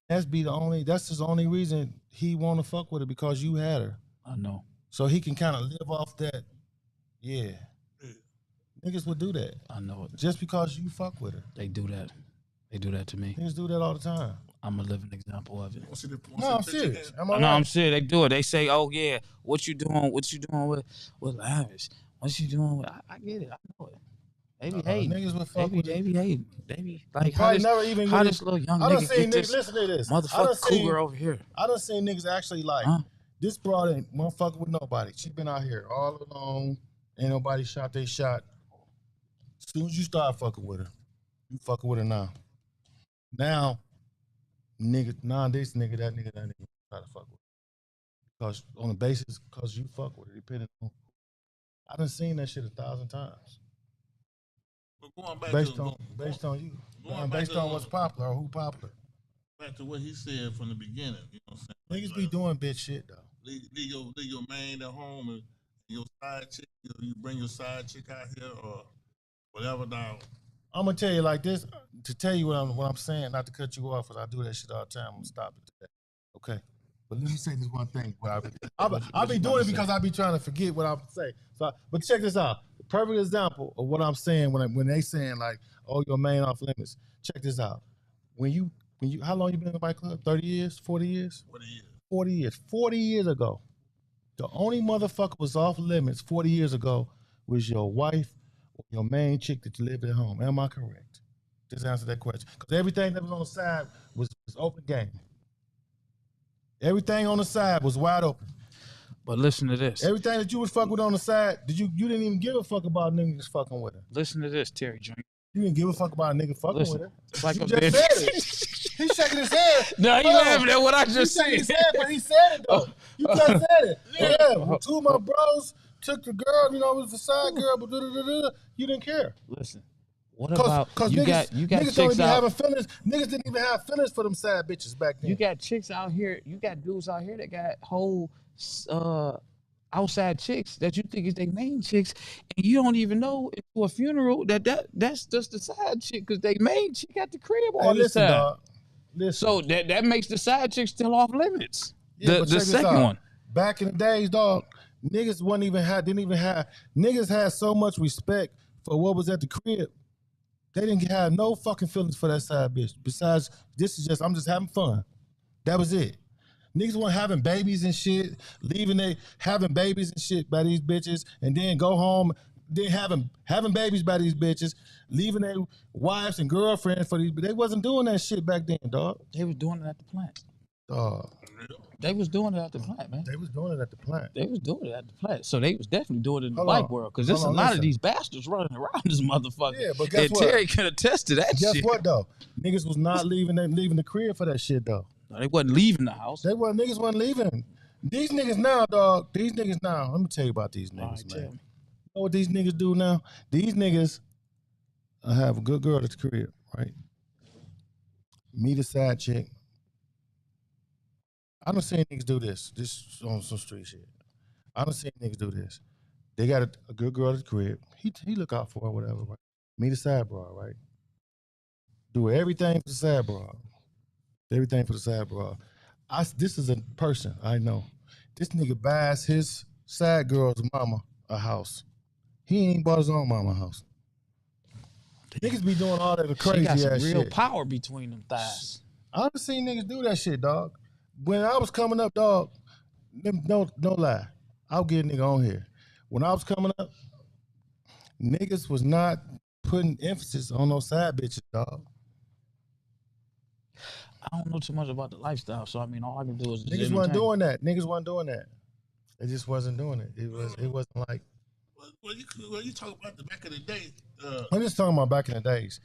That's his only reason he wanna fuck with her because you had her. I know. So he can kind of live off that. Yeah. Niggas would do that. I know it. Just because you fuck with her. They do that. They do that to me. Niggas do that all the time. I'm a living example of it. No, I'm serious. I'm serious. They do it. They say, "Oh yeah, what you doing? What you doing with Lavish? What you doing with?" I get it. I know it. They be hating. Niggas would fuck with They be hating. They be like, how this little young nigga get this listen to this. motherfucking cougar over here? I done seen niggas actually like, this broad ain't motherfucking with nobody. She been out here all alone. Ain't nobody shot they shot. As soon as you start fucking with her, you fucking with her now. Now, this nigga, that nigga, try to fuck with her. Because on the basis, because you fuck with her, depending on. I done seen that shit 1,000 times. But going back based on you. Based on what's popular or who popular. Back to what he said from the beginning, you know what I'm saying? Niggas be doing bitch shit though. Leave your man at home and your side chick, you bring your side chick out here or whatever now. I'm gonna tell you like this, to tell you what I'm saying, not to cut you off, because I do that shit all the time. I'm gonna stop it today. Okay. But let me say this one thing. I'll be doing it because I be trying to forget what I'm saying. So, but check this out. Perfect example of what I'm saying when they saying like, oh, your man off limits. Check this out. When you how long you been in the bike club? 30 years? 40 years? 40 years. 40 years. 40 years ago, the only motherfucker was off limits 40 years ago was your wife or your main chick that you lived at home. Am I correct? Just answer that question. Because everything that was on the side was open game. Everything on the side was wide open. But listen to this. Everything that you was fucking with on the side, you didn't even give a fuck about niggas fucking with her. Listen to this, Terry Jr. You didn't give a fuck about a nigga fucking with her. It's like you a just bitch. said it. He's shaking his head. No, he laughing at what I just said. He said, but he said it though. You just said it. Yeah, when two of my bros took the girl, it was the side girl, but you didn't care. Listen, What about you got niggas don't chicks even out? having feelings. Niggas didn't even have feelings for them sad bitches back then. You got chicks out here. You got dudes out here that got whole outside chicks that you think is their main chicks, and you don't even know for a funeral that's just the side chick because they main chick at the crib all this listen, time. dog. Listen. So that makes the side chick still off limits. Yeah, the second one. Back in the days, dog, niggas didn't even have niggas had so much respect for what was at the crib. They didn't have no fucking feelings for that side bitch. Besides, I'm just having fun. That was it. Niggas weren't having babies and shit, having babies and shit by these bitches, and then go home, then having babies by these bitches, leaving their wives and girlfriends for these. But they wasn't doing that shit back then, dog. They was doing it at the plant. Dog. They was doing it at the plant, man. They was doing it at the plant. They was doing it at the plant. So they was definitely doing it in the bike world because there's a lot of these bastards running around this motherfucker. Yeah, but guess what? Terry can attest to that shit. Guess what though? Niggas was not leaving the crib for that shit though. No, they wasn't leaving the house. Niggas wasn't leaving. These niggas now, dog. These niggas now. Let me tell you about these niggas, man. You know what these niggas do now? These niggas have a good girl at the crib, right? Meet a side chick. I done seen niggas do this. This on some street shit. I done seen niggas do this. They got a good girl at the crib. He look out for her, whatever, right? Meet a side broad, right? Do everything for the side broad. Everything for the side broad. This is a person I know. This nigga buys his side girl's mama a house. He ain't bought his own mama a house. Niggas be doing all that crazy ass shit. She got some real power between them thighs. I done seen niggas do that shit, dog. When I was coming up, dog, no lie, I'll get a nigga on here. When I was coming up, niggas was not putting emphasis on those side bitches, dog. I don't know too much about the lifestyle, so I mean, all I can do is just niggas wasn't doing that. Niggas wasn't doing that. They just wasn't doing it. It wasn't like. Well, you talk about the back of the day. I'm just talking about back in the days,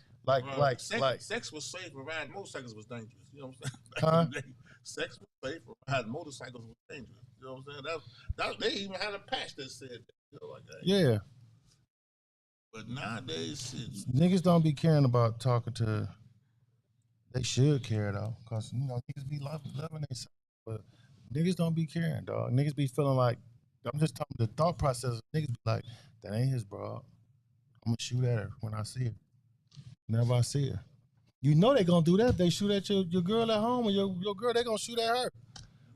sex was safe, but riding motorcycles was dangerous. You know what I'm saying? Huh? Back in the day, sex was safe, but riding motorcycles was dangerous. You know what I'm saying? They even had a patch that said that. You know, like that. Yeah. But nowadays, niggas don't be caring about talking to. They should care though, cause you know niggas be loving themselves, but niggas don't be caring, dog. Niggas be feeling like I'm just talking the thought process. Niggas be like, that ain't his bro. I'm gonna shoot at her when I see her. Whenever I see her, you know they gonna do that. If they shoot at your girl at home or your girl, they gonna shoot at her.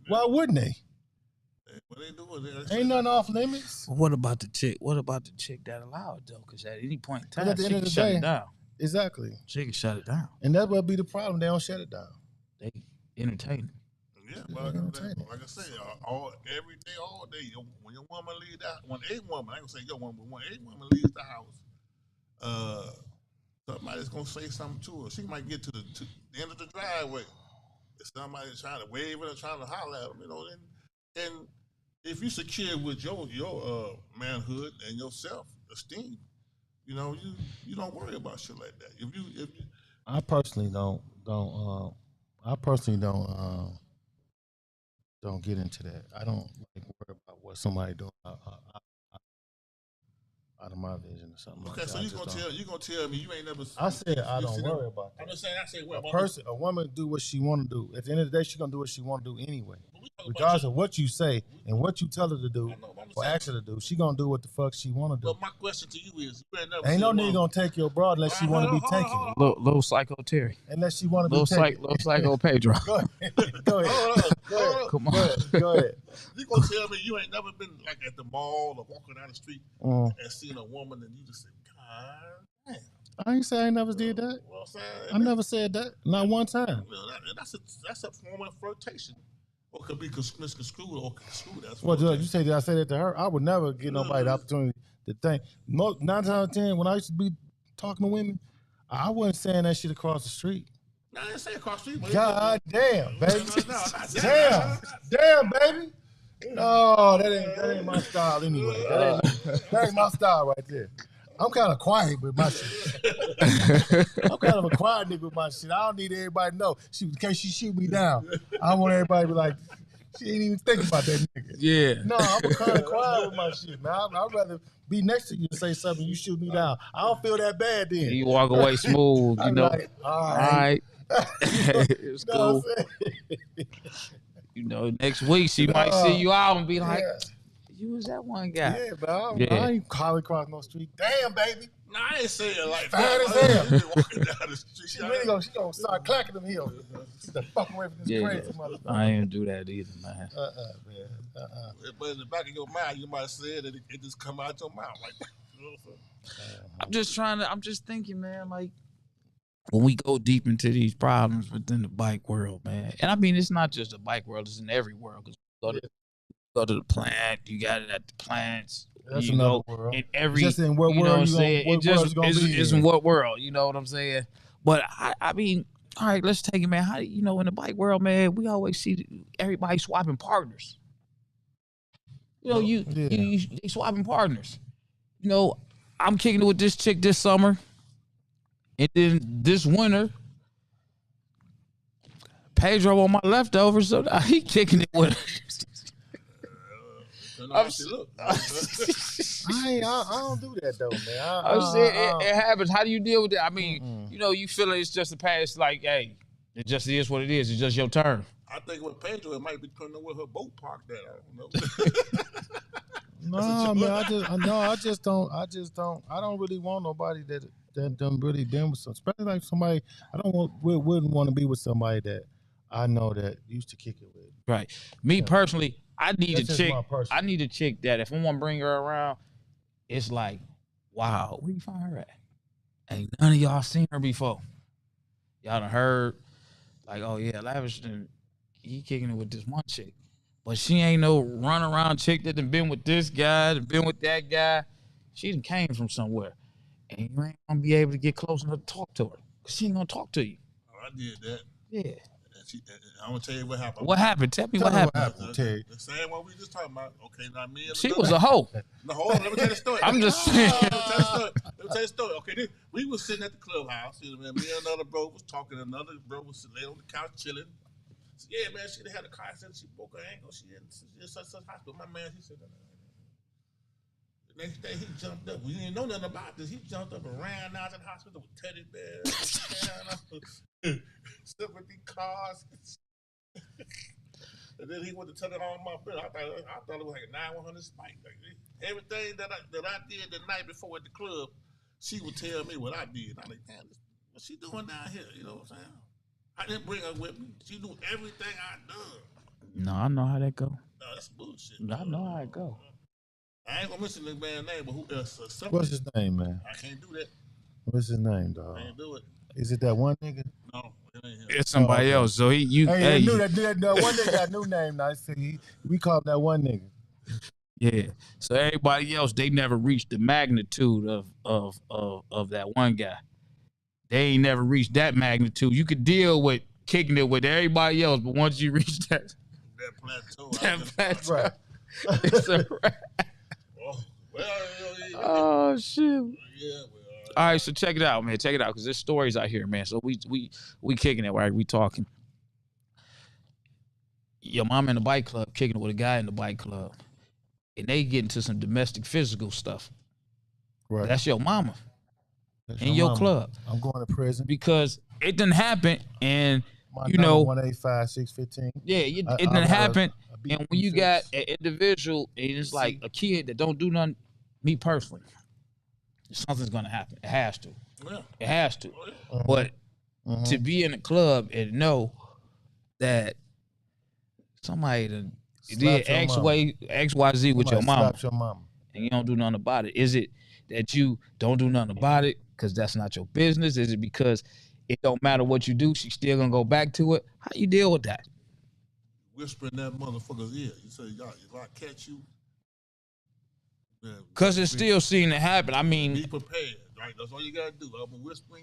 Why wouldn't they? What they doing? Ain't nothing off limits. Well, what about the chick? What about the chick that allowed it though? Because at any point in time, at the end of the shut day, it down. Exactly. She can shut it down. And that would be the problem. They don't shut it down. They entertain it. Yeah, but like I say, every day, all day, when your woman leaves that, when a woman, I ain't gonna say your woman, but when a woman leaves the house, somebody's gonna say something to her. She might get to the end of the driveway. If somebody's trying to wave at her, trying to holler at them, you know, and if you secure with your manhood and your self-esteem, you know, you don't worry about shit like that. If you I personally don't get into that. I don't like worry about what somebody doing out of my vision or something. Okay, like so you gonna tell me you ain't never. I said I don't worry about that. I'm just saying. I said what? A woman do what she want to do. At the end of the day, she gonna do what she want to do anyway. Regardless of what you say and what you tell her to do or ask her to do, she gonna do what the fuck she want to do. But my question to you is, you ain't never ain't no nigga gonna take your broad unless she want to be taken. Little psycho Terry. Unless she want to be taken. Little psycho Pedro. Go ahead. Go ahead. Come on. Go ahead. You gonna tell me you ain't never been like at the mall or walking down the street and seen a woman and you just said, God damn. I ain't say I never did that. Well, I never said that. Not one time. That's a form of flirtation. Or could be misconstrued or construed as well, you say that I say that to her? I would never give nobody the opportunity to think. 9 times out of 10, when I used to be talking to women, I wasn't saying that shit across the street. No, I didn't say across the street. God damn, baby. Damn, baby. No, that ain't my style anyway. That ain't my style right there. I'm kind of quiet with my shit. I'm kind of a quiet nigga with my shit. I don't need everybody to know. In case she shoot me down, I don't want everybody to be like, She ain't even think about that nigga. Yeah. No, I'm kind of quiet with my shit, man. I'd rather be next to you and say something. You shoot me down. I don't feel that bad then. You walk away smooth, you I'm know. like, all right. It's you know cool. what I'm saying? You know, next week she might see you out and be like, you was that one guy. Yeah, but I ain't calling across no street. Damn, baby. No, I ain't saying it like Fine that. as hell. You been walking down the street. She gonna start clacking them heels. Get the fuck away from this crazy motherfucker. I ain't do that either, man. Man. But in the back of your mind, you might have said that it just come out your mouth like that. You know what I'm saying? I'm just thinking, man, like, when we go deep into these problems within the bike world, man, and I mean, it's not just the bike world, it's in every world. Because go to the plant, you got it at the plants. That's you another know, world. in every, Just in what you know world what I'm you saying? gonna, what world you gonna be It's in. in what world, you know what I'm saying? But I mean, all right, let's take it, man. How in the bike world, man, we always see everybody swapping partners. You know, they swapping partners. You know, I'm kicking it with this chick this summer, and then this winter, Pedro on my leftovers, so now he kicking it with her. I don't do that though, man. I'm saying it happens. How do you deal with it? I mean, you feel it's just a past. Like, hey, it just is what it is. It's just your turn. I think with Pedro, it might be depending on where her boat parked at. I don't know. No, man. I don't really want nobody that done really deal with some, especially like somebody. Wouldn't want to be with somebody that I know that used to kick it with. Right. Me personally, I need That's a just chick. my person. I need a chick that if I want to bring her around, it's like, wow, where you find her at? Ain't none of y'all seen her before. Y'all done heard, like, oh yeah, Lavish, he kicking it with this one chick. But she ain't no run around chick that done been with this guy, that been with that guy. She done came from somewhere. And you ain't gonna be able to get close enough to talk to her. Because she ain't gonna talk to you. Oh, I did that. Yeah. I'm gonna tell you what happened. What happened? Tell me what happened. The same one we just talking about. Okay, now me and She was a hoe. No, hold on. Let me tell you the story. I'm just saying. Let me tell you the story. Okay, we was sitting at the clubhouse. Me and another bro was talking. Another bro was laying on the couch chilling. Said, yeah, man, she had a car accident. She broke her ankle. She in such hospital. My man, he said, the next day he jumped up. We didn't know nothing about this. He jumped up and ran out of the hospital with teddy bears, sympathy cars. And then he went to tell it on my bill. I thought it was like a 9-100 spike. Like, everything that I did the night before at the club, she would tell me what I did. I'm like, damn, what's she doing down here? You know what I'm saying? I didn't bring her with me. She knew everything I done. No, I know how that go. No, that's bullshit. I know how it go. I ain't gonna mention the man's name, but who else? What's his name, man? I can't do that. What's his name, dog? I can't do it. Is it that one nigga? No, it ain't him. It's somebody else. So Hey, that one nigga got a new name now. We call him that one nigga. Yeah. So everybody else, they never reached the magnitude of that one guy. They ain't never reached that magnitude. You could deal with kicking it with everybody else, but once you reach that plateau, Right. it's a wrap. Oh shit. Yeah. All right, so check it out, man. Check it out, because there's stories out here, man. So we kicking it, right? We talking. Your mom in the bike club kicking it with a guy in the bike club, and they get into some domestic physical stuff. Right. That's your mama. That's in your mama. club. I'm going to prison Because it didn't happen, and My you know, 185-615. Yeah, it didn't happen. And when you got an individual, and it's like a kid that don't do nothing, me personally, something's gonna happen. It has to. Yeah. It has to. Mhm. But to be in a club and know that somebody done did XYZ with your mama, Slapped your mama. and you don't do nothing about it. Is it that you don't do nothing about it because that's not your business? Is it because it don't matter what you do, she's still gonna go back to it? How you deal with that? Whispering that motherfucker's ear. You say, y'all, if I catch you, Because it's still seen to happen. I mean, be prepared, right? That's all you gotta do. I'm gonna whisper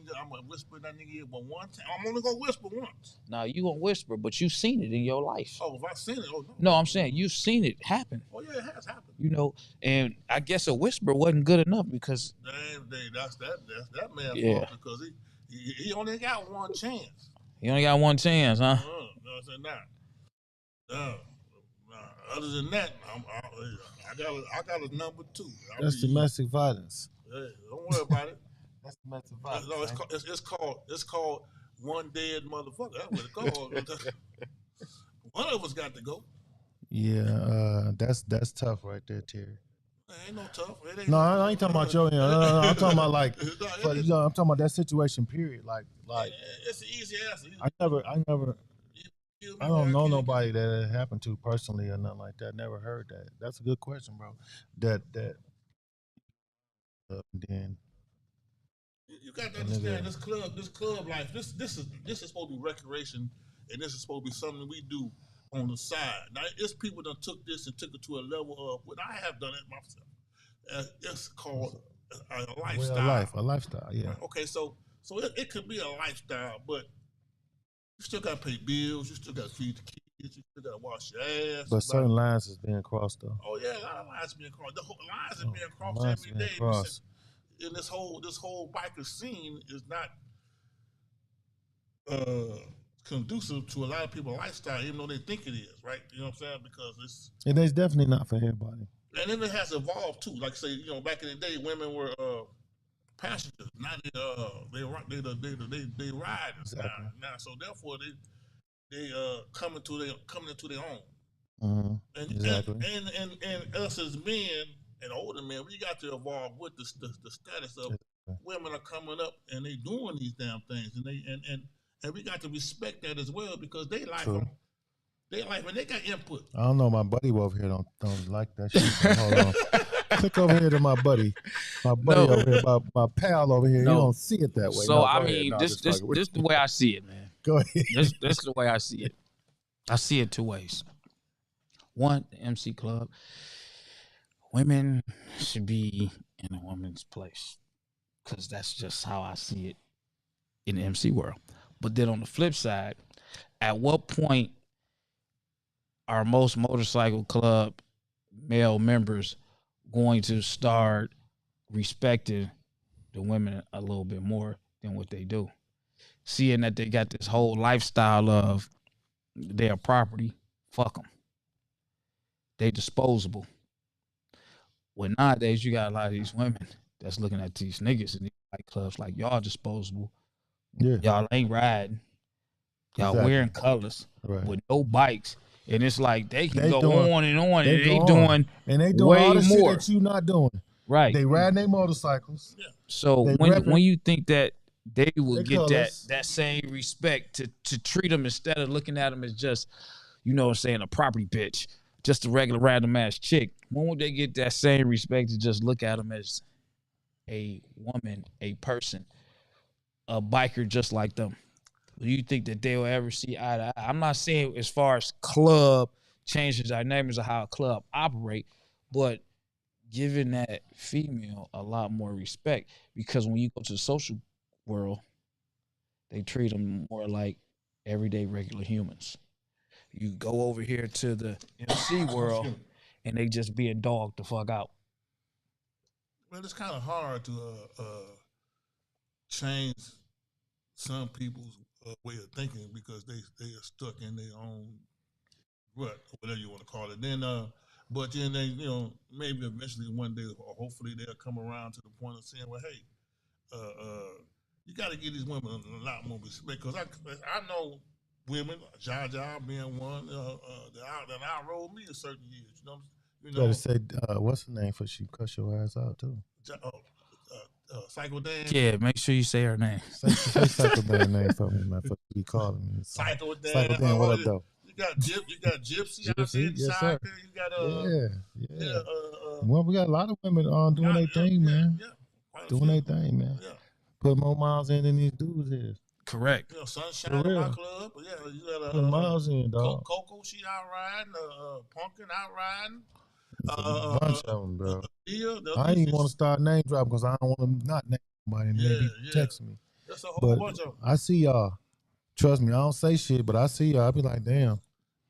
that nigga ear, but one time. I'm only gonna whisper once. now you gonna whisper, but you've seen it in your life. Oh, if I seen it, oh no. No, I'm saying you've seen it happen. Oh yeah, it has happened. You know, and I guess a whisper wasn't good enough because That's that man's Yeah. fault because he only got one chance. you only got one chance, huh? No, I said not. No. Other than that, I got a number two. That's domestic violence. Hey, don't worry about it. That's domestic violence. No, it's called one dead motherfucker. That's what it's called. One of us got to go. Yeah, that's tough right there, Terry. Ain't no tough. No, I ain't talking about your end. I'm talking about like, but, I'm talking about that situation. Period. Like it's an easy answer. I don't know nobody that it happened to personally or nothing like that. Never heard that. That's a good question, bro. Then you got to understand this club life. This is supposed to be recreation, and this is supposed to be something we do on the side. Now, it's people that took this and took it to a level of what I have done it myself. It's called a lifestyle. A lifestyle, yeah. Okay, so it could be a lifestyle, but you still got to pay bills. You still got to feed the kids. You still got to wash your ass. But certain lines is being crossed, though. Oh yeah, a lot of lines being crossed. The whole lines are being crossed every day. And this whole biker scene is not conducive to a lot of people's lifestyle, even though they think it is, right? You know what I'm saying? Because it's definitely not for everybody. And then it has evolved too. Like say, back in the day, women were passengers. Now they ride exactly. now. So therefore they coming into their own. Mm-hmm. Exactly. And us as men and older men, we got to evolve with the status of women are coming up and they doing these damn things, and we got to respect that as well because they like them. They like when they got input. I don't know. My buddy over here don't like that shit. So hold on. Click over here to my buddy. My buddy over here, my pal over here. No. You don't see it that way. So I mean, this the way I see it, man. Go ahead. This is the way I see it. I see it two ways. One, the MC Club. Women should be in a woman's place because that's just how I see it in the MC world. But then on the flip side, at what point are most motorcycle club male members going to start respecting the women a little bit more than what they do? Seeing that they got this whole lifestyle of their property, fuck them. They disposable. Well, nowadays you got a lot of these women that's looking at these niggas in these clubs like y'all disposable. Yeah. Y'all ain't riding. Y'all wearing colors with no bikes. And it's like they can go on and on, and they doing way all the more shit that you not doing. Right. They riding their motorcycles. Yeah. So when you think that they will get that same respect to treat them instead of looking at them as just, a property bitch, just a regular random ass chick, when would they get that same respect to just look at them as a woman, a person, a biker just like them? Do you think that they'll ever see eye to eye? I'm not saying as far as club changes dynamics of how a club operate, but giving that female a lot more respect, because when you go to the social world, they treat them more like everyday regular humans. You go over here to the MC world and they just being dogged the fuck out. Well, it's kind of hard to change some people's way of thinking because they are stuck in their own rut, or whatever you want to call it. Then, but then they, maybe eventually one day, or hopefully they'll come around to the point of saying, well, hey, you got to give these women a lot more respect, because I know women, Jaja being one, that outrode me in certain years. You better say, what's the name for she cuss your ass out too? Psycho Dan. Yeah, make sure you say her name. Say Psycho Dan name for me, man. For you calling me. Psycho Dan. Psycho Dan, what up, though? You got Gypsy out there inside there. You got yeah. Well, we got a lot of women doing their thing, man. Yeah. Doing their thing, man. Yeah. Put more miles in than these dudes is. Correct. Sunshine in my club. But yeah, you got put miles in, dog. Coco, she out riding. Pumpkin out riding. A bunch of them, bro. I ain't even want to start name dropping because I don't want to not name somebody and maybe text me. That's a whole bunch of them. I see y'all. Trust me, I don't say shit, but I see y'all. I be like, damn.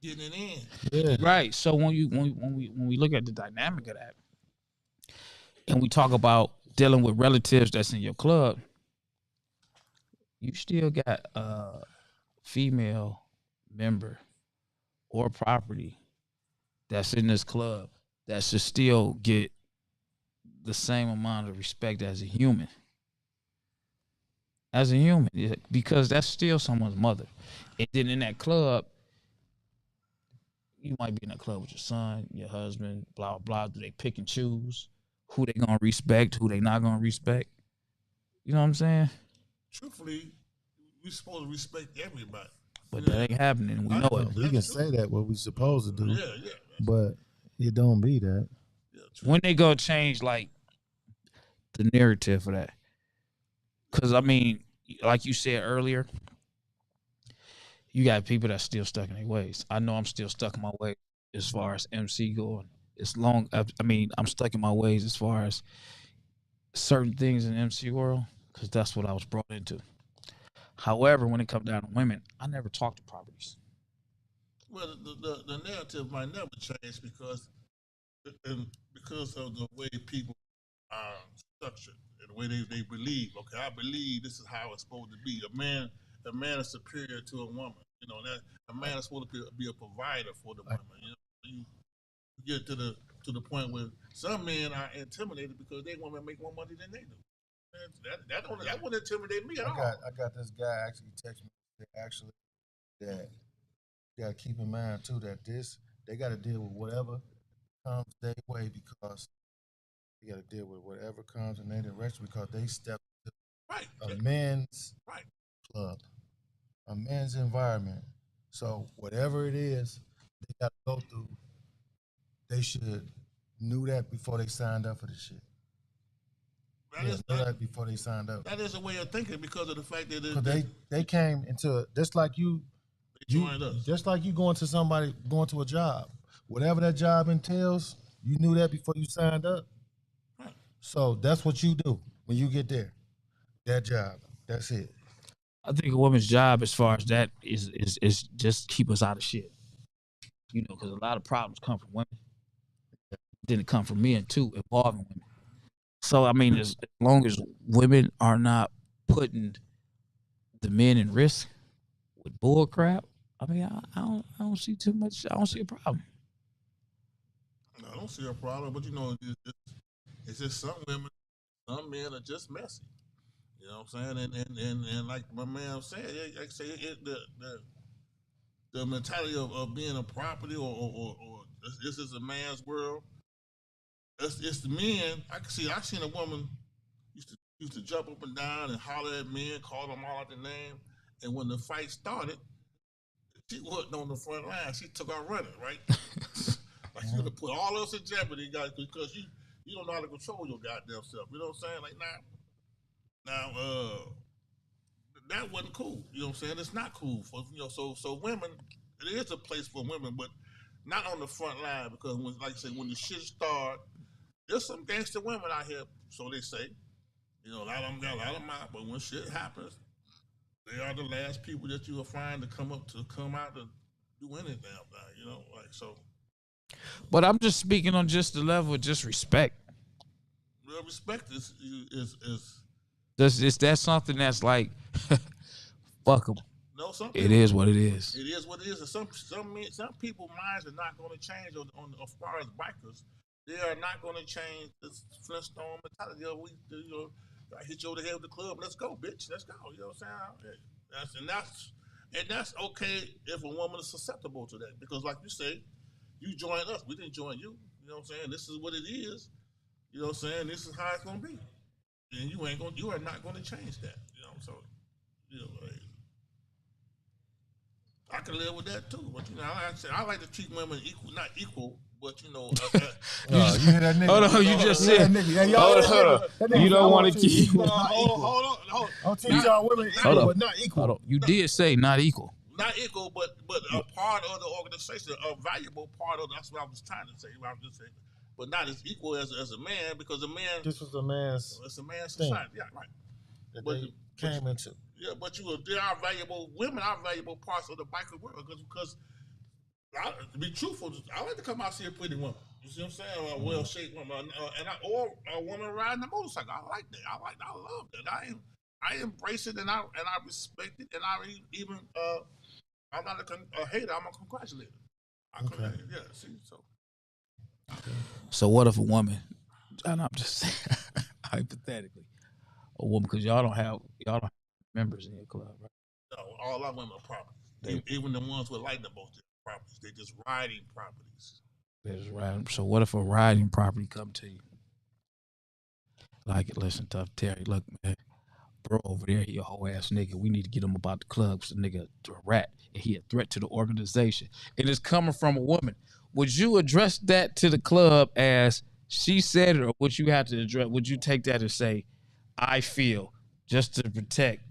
Getting it in. Yeah. Right. So when we look at the dynamic of that, and we talk about dealing with relatives that's in your club, you still got a female member or property that's in this club that should still get the same amount of respect as a human. As a human, because that's still someone's mother. And then in that club, you might be in a club with your son, your husband, blah blah. Do they pick and choose who they gonna respect, who they not gonna respect? You know what I'm saying? Truthfully, we supposed to respect everybody. But that ain't happening. We know it. We can say that what we supposed to do. Yeah. But it don't be that. Yeah, When they gonna change like the narrative for that? Because I mean, like you said earlier, you got people that's still stuck in their ways. I know I'm still stuck in my ways as far as MC going. I'm stuck in my ways as far as certain things in the MC world because that's what I was brought into. However, when it comes down to women, I never talk to properties. Well, the narrative might never change because of the way people are structured and the way they believe. Okay, I believe this is how it's supposed to be. A man is superior to a woman. You know that a man is supposed to be a provider for the woman. You get to the point where some men are intimidated because they want to make more money than they do. That wouldn't intimidate me at all. I got this guy actually text me that you got to keep in mind too that they got to deal with whatever comes their way because they got to deal with whatever comes in their direction because they step right a men's right club, a men's environment. So whatever it is they got to go through, they should knew that before they signed up for this shit. That before they signed up. That is a way of thinking because of the fact that they came into just like you joined us. Just like you going to a job. Whatever that job entails, you knew that before you signed up. Right. So that's what you do when you get there. That job. That's it. I think a woman's job as far as that is just keep us out of shit. You know, because a lot of problems come from women. Then it come from men too, involving women. So I mean, as long as women are not putting the men in risk with bull crap, I mean, I don't see too much. I don't see a problem. No, I don't see a problem, but you know, it's just some women, some men are just messy. You know what I'm saying? And like my man said, like I say, the mentality of being a property or this is a man's world. It's the men. I seen a woman used to jump up and down and holler at men, call them all out their name. And when the fight started, she wasn't on the front line. She took out running, right? Like she would have put all us in jeopardy, guys, because you don't know how to control your goddamn self. You know what I'm saying? Like now, that wasn't cool. You know what I'm saying? It's not cool for So women, it is a place for women, but not on the front line because when, like I said, when the shit start. There's some gangster women out here, so they say. You know, a lot of them got a lot of mouth, but when shit happens, they are the last people that you will find to come out and do anything about it, you know, like so. But I'm just speaking on just the level of just respect. Real respect is that's something that's like, fuck them. No, it is what it is. It is what it is. And some people's minds are not going to change on as far as bikers. They are not going to change this Flintstone mentality. I hit you over the head with the club. Let's go, bitch. Let's go. You know what I'm saying? And that's okay if a woman is susceptible to that. Because like you say, you joined us. We didn't join you. You know what I'm saying? This is what it is. You know what I'm saying? This is how it's going to be. And you are not going to change that. You know, so, I can live with that too. But, I like to treat women equal, not equal. But you hear that nigga? Hold on, you just said. Hold on. You don't want to keep. Hold on. I'll teach y'all women equal, but not equal. Hold on. You did say not equal. Not equal, but a part of the organization, a valuable part of. That's what I was trying to say. But not as equal as a man, because a man. This was a man's. It's a man's society. Yeah, right. That they came into. Yeah, but there are valuable women are valuable parts of the biker world because. To be truthful, I like to come out and see a pretty woman. You see what I'm saying? A well-shaped woman, or a woman riding a motorcycle. I like that. I love that. I embrace it and I respect it, and I even I'm not a hater. I'm a congratulator. Yeah. See, so So what if a woman, and I'm just saying, hypothetically, a woman, because y'all don't have members in your club, right? No, all our women are properties. Even the ones with light boats, they're properties. They just riding properties. That's right. So what if a riding property come to you? Like, listen, tough Terry, look, man, bro over there, he a whole ass nigga. We need to get him about the club. Cause the nigga a rat and he a threat to the organization. And it's coming from a woman. Would you address that to the club as she said it, or would you have to address? Would you take that and say, I feel, just to protect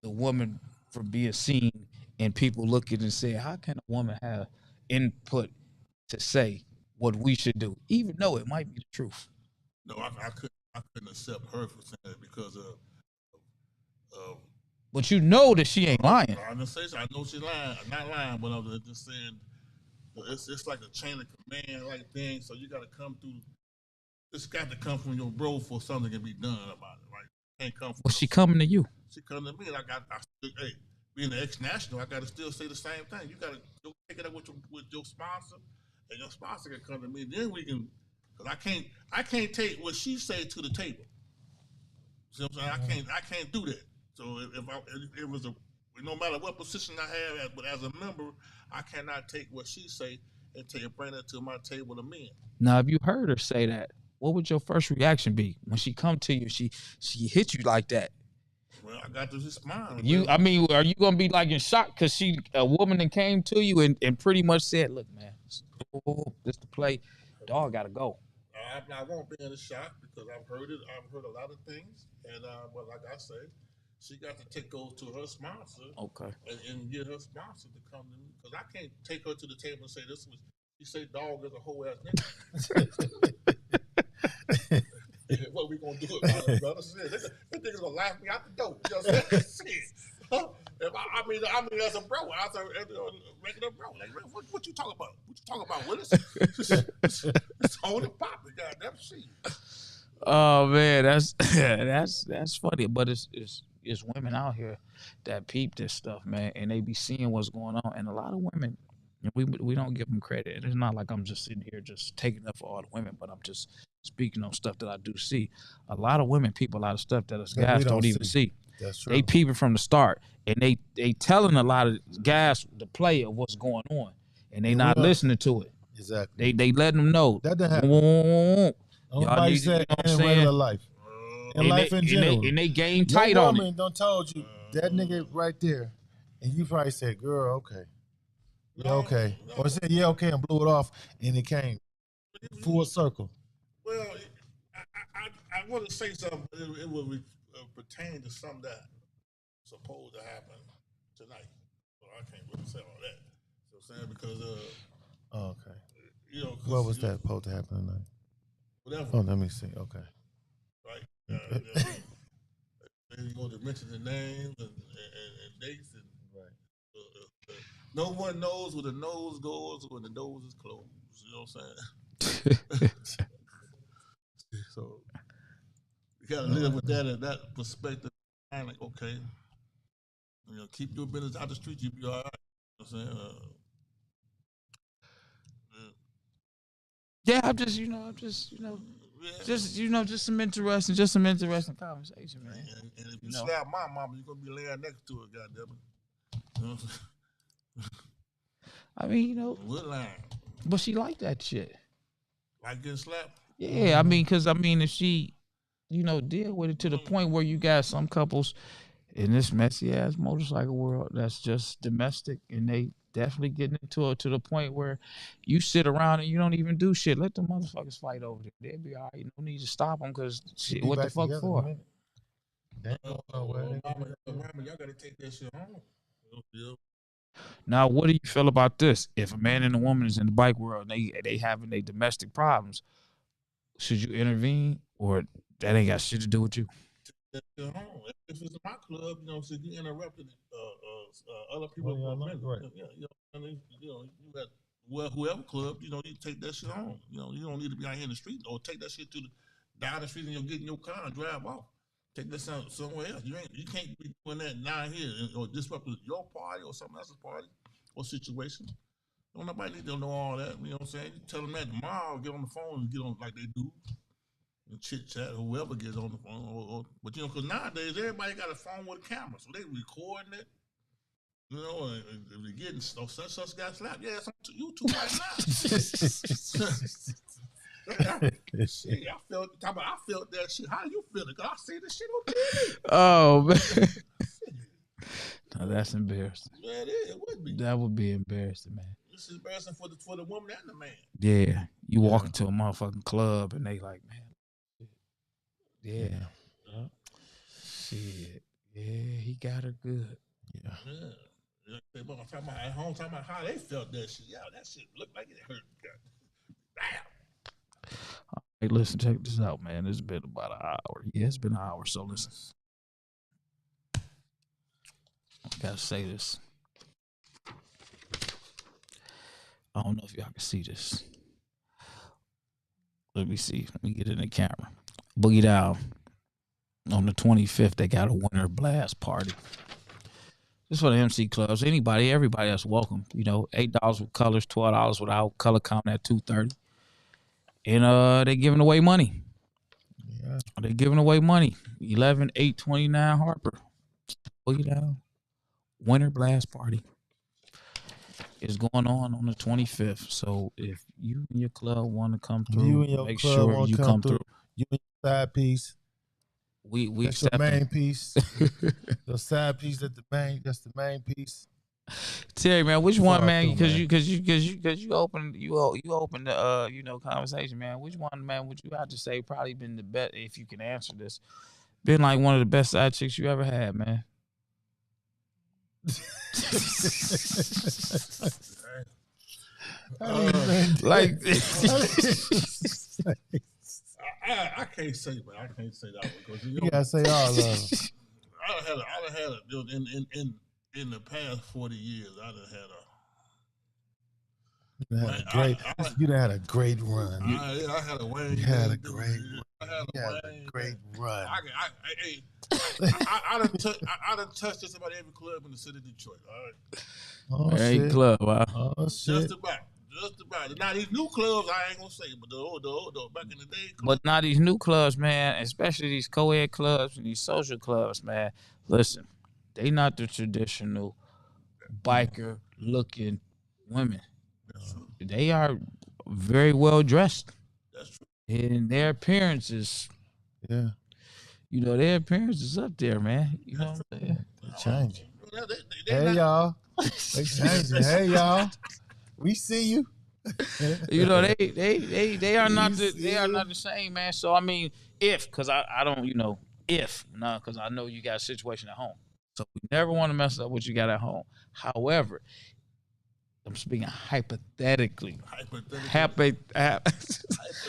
the woman from being seen and people looking and saying, how can a woman have input to say what we should do, even though it might be the truth? No, I couldn't accept her for saying it because of But you know that she ain't lying. I know she's lying. I'm not lying, but I'm just saying it's like a chain of command like thing. So you got to come through. It's got to come from your bro for something can be done about it, right? Can't come from. Well, she coming to you. She coming to me, and hey, being an ex-national, I got to still say the same thing. You got to take it up with your sponsor, and your sponsor can come to me. Then we can, because I can't take what she say to the table. See what I'm saying? I can't do that. So if it was no matter what position I have, but as a member, I cannot take what she say and bring it to my table of men. Now, if you heard her say that, what would your first reaction be when she come to you? She hit you like that. Well, I got to respond. I mean, are you gonna be like in shock because a woman that came to you and pretty much said, "Look, man, this the play, dog got to go." I won't be in a shock because I've heard it. I've heard a lot of things, and but like I say, she got to take those to her sponsor, okay, and get her sponsor to come to me because I can't take her to the table and say this was. She say dog is a whole ass nigga. What we gonna do about it, brother? This nigga's gonna laugh me out the door. You know what I'm saying? I mean, as a bro, as a regular bro, like, what you talking about? What you talking about, Willis? It's on and popping, goddamn shit. Oh man, that's funny, but it's women out here that peep this stuff, man, and they be seeing what's going on, and a lot of women. We don't give them credit. And it's not like I'm just sitting here just taking up for all the women, but I'm just speaking on stuff that I do see. A lot of women peep a lot of stuff that us guys don't even see. That's true. They peep it from the start, and they telling a lot of guys the play of what's going on, and they not listening to it. Exactly. They letting them know. That doesn't happen. Nobody said in regular life. In life in general. And they game tight on it. Your woman done told you that nigga right there, and you probably said, girl, okay. Yeah, okay. Or said, yeah, okay, and blew it off, and it came full circle. Well, I want to say something, but it will pertain to something that's supposed to happen tonight. So I can't really say all that. So I'm saying because, okay. You know, what was that supposed to happen tonight? Whatever. Oh, let me see. Okay. Right. Then you go to mention the names and dates and right. No one knows where the nose goes when the nose is closed. You know what I'm saying? So you gotta live with that and that perspective. And like, okay, keep your business out the street, you'll be all right. You know what I'm saying? Yeah, I'm just some interesting conversation, man. And if you slap my mama, you're gonna be laying next to her, goddamn it. You know what I'm saying? I mean, we're lying. But she like that shit. Like getting slapped? Yeah, I mean, if she, deal with it to the point where you got some couples in this messy ass motorcycle world that's just domestic, and they definitely getting into it to the point where you sit around and you don't even do shit. Let the motherfuckers fight over it. They'll be all right. No need to stop them because what the fuck for? Y'all gotta take that shit home. Now, what do you feel about this? If a man and a woman is in the bike world and they having their domestic problems, should you intervene, or that ain't got shit to do with you? If it's my club, so you interrupted other people. Whoever club, you take that shit home. You don't need to be out here in the street or take that shit down the street and get in your car and drive off. Take this somewhere else. You can't be doing that now here or disrupting your party or someone else's party or situation. Don't nobody need to know all that. You know what I'm saying? You tell them that tomorrow, get on the phone and get on like they do. And chit chat, whoever gets on the phone. But you know, because nowadays everybody got a phone with a camera, so they recording it. You know, and if they getting such got slapped, yeah, it's on YouTube right now. Shit, I felt that shit. How you feel it? Cause I see this shit on TV. Oh man, no, that's embarrassing. Yeah, it is. It would be. That would be embarrassing, man. It's embarrassing for the woman and the man. Yeah, you walk into a motherfucking club and they like, man, yeah. Shit, yeah, he got her good. Yeah. They talking about at home, talking about how they felt that shit. Yeah, that shit looked like it hurt. Damn. Hey, listen, check this out, man. It's been about an hour. Yeah, it's been an hour. So listen, I gotta say this. I don't know if y'all can see this. Let me see. Let me get it in the camera. Boogie Down. On the 25th, they got a winter blast party. This is for the MC clubs. Anybody, everybody that's welcome. You know, $8 with colors, $12 without. Color count at $230. And they giving away money. Yeah. They giving away money. 11-829 Harper. Boogie Down. Winter blast party is going on the 25th. So if you and your club want to come through, make sure you come through. You and your side piece. We that's your main piece. Your side piece. That's the main piece. Terry, man, which one, man? Because you opened the conversation, man. Which one, man, would you have to say probably been the best, if you can answer this, been like one of the best side chicks you ever had, man? I can't say, but I can't say that one because you gotta say all of them. I done had a in the past 40 years. I done had you done had a great run. I had a Wayne. You had a great run. I done touched just about every club in the city of Detroit. All right. Oh, every shit. club, wow. Oh shit. Just about. Now these new clubs, I ain't gonna say, but the old back in the day. But now these new clubs, man, especially these co-ed clubs and these social clubs, man. Listen, they not the traditional biker-looking women. They are very well dressed. That's true. And their appearance is, their appearance is up there, man. You know what I'm saying? They changing. Hey y'all, they changing. Hey y'all. We see you. You know, they are not the same, man. So I mean, because I don't, because I know you got a situation at home. So we never want to mess up what you got at home. However, I'm speaking hypothetically.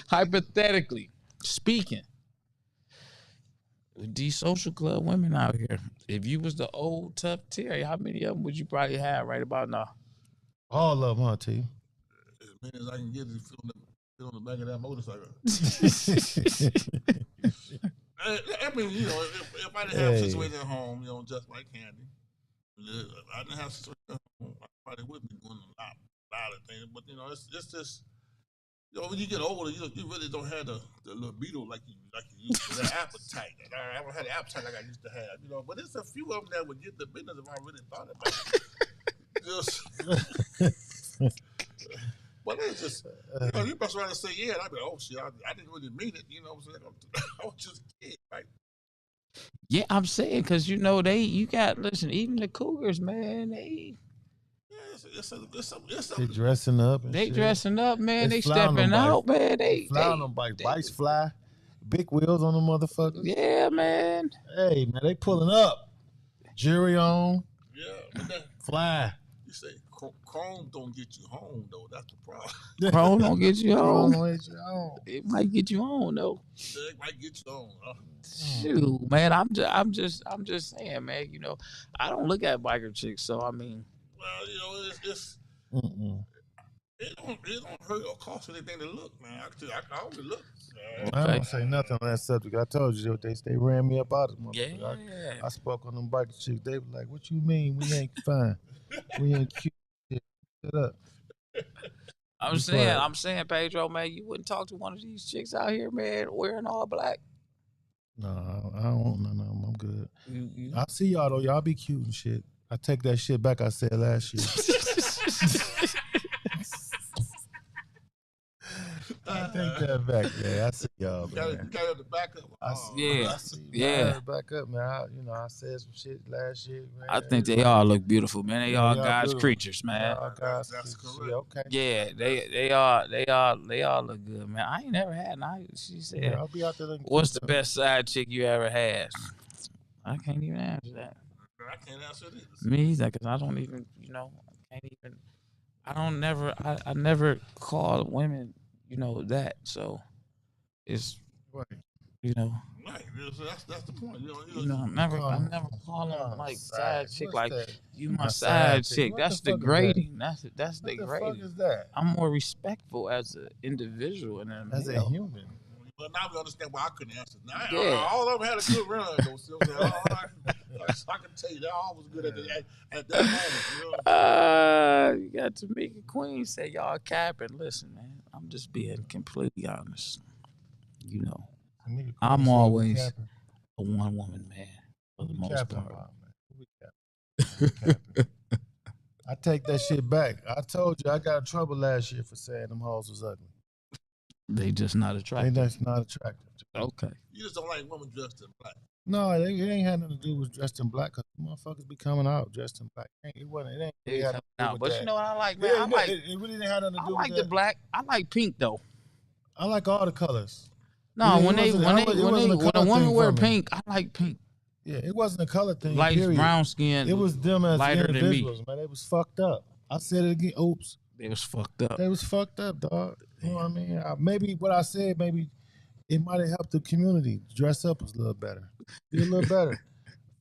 Hypothetically speaking, with these social club women out here, if you was the old tough Terry, how many of them would you probably have right about now? All of them, huh, T? As many as I can get to fit on the back of that motorcycle. I mean, if I didn't have a situation at home, just like Candy, if I didn't have a situation at home, I probably would be doing a lot of things. But it's just, when you get older, you really don't have the libido like you used to. That appetite. I don't have the appetite like I used to have. But there's a few of them that would get the business if I really thought about it. But it's just, you mess around and say, yeah, and I'd be like, oh shit, I didn't really mean it, what I'm saying? I was just a kid, right? Yeah, I'm saying, because even the Cougars, man, they dressing up. They shit. Dressing up, man. They stepping out, man. They flying on bikes. Bikes fly. Big wheels on the motherfuckers. Yeah, man. Hey, man, they pulling up. Jury on. Yeah, but that fly. You say Chrome don't get you home though. That's the problem. Chrome don't get you home. Chrome don't get you home. It might get you home though. It might get you home. Shoot, man. I'm just saying, man. I don't look at biker chicks, so I mean. Well, it's it don't hurt or cost anything to look, man. I only look. I don't say nothing on that subject. I told you they ran me up out of them. Yeah. I spoke on them biker chicks. They were like, "What you mean? We ain't fine. We ain't cute. Shut up." I'm saying, Pedro, man, you wouldn't talk to one of these chicks out here, man, wearing all black. No, I don't want none of them. I'm good. You. I see y'all though. Y'all be cute and shit. I take that shit back I said last year. I take that back, man. I see y'all, man. You got the backup. I see, Yeah. I see. Yeah. Back up, man. I said some shit last year, man. I think they all look beautiful, man. They all God's beautiful. creatures, man. That's correct. Yeah, okay. Yeah, they all look good, man. I ain't never had. She said, Yeah, I'll be out there looking "What's cute, the though. best side chick you ever had?" I can't even answer that. I can't answer this. Me either, because I don't even, I can't even. I never call women, that. So it's, Right. Right. That's the point. I never call them like side chick. What's Like that? you my side chick. What That's the fuck is degrading. That's What the degrading. fuck is that? I'm more respectful as an individual and As a human. Well, now we understand why I couldn't answer. Now, Yeah. all of them had a good run, though. So I can tell you, they all was good at that moment. You got Tamika Queen say y'all capping. Listen, man, I'm just being completely honest. I'm always a one woman man for the most part. I take that shit back. I told you I got in trouble last year for saying them hoes was ugly. They just not They attractive. just not attractive. Okay. You just don't like women dressed in black. No, it ain't had nothing to do with dressed in black. Cause motherfuckers be coming out dressed in black. It ain't. Really had nothing to do Now, with but that. you know what I like, man? Yeah, it really didn't have nothing to I do like with the that. black. I like pink though. I like all the colors. No, Yeah, when it wasn't a a woman thing wear for me. pink, I like pink. Yeah, it wasn't a color thing. Light period. brown skin. It was them as lighter than me. individuals, man. They was fucked up. I said it again. Oops. They was fucked up. They was fucked up, dog. You know what I mean? Maybe what I said, maybe it might have helped the community dress up a little better. Be a little better.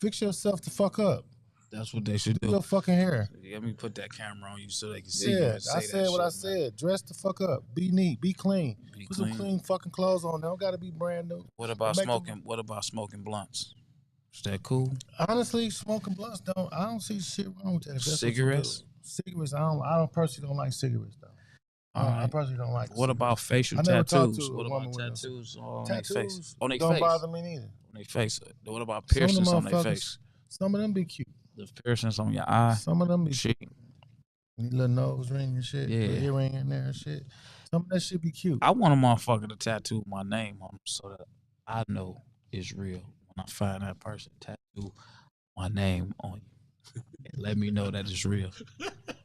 Fix yourself the fuck up. That's what they should Do do. your fucking hair. Let me put that camera on you so they can see you. Yeah, And say I said that what shit, I man. said. Dress the fuck up. Be neat. Be clean. Be Put clean. some clean fucking clothes on. They don't gotta be brand new. What about Make smoking? What about smoking blunts? Is that cool? Honestly, smoking blunts I don't see shit wrong with that. If that's what you do. Cigarettes? Cigarettes, I don't personally don't like cigarettes though. I personally don't like. What about facial I never talked tattoos? to a What woman about with no tattoos on their face? tattoos. On their Don't face. bother me neither. On their face. What about Some of piercings them on their motherfuckers- face? Some of them be cute. The piercings on your eye. Some of them be Shit. Need a little nose ring and shit. Yeah. Little earring in there and shit. Some of that shit be cute. I want a motherfucker to tattoo my name on them so that I know it's real. When I find that person, tattoo my name on you. And let me know that it's real.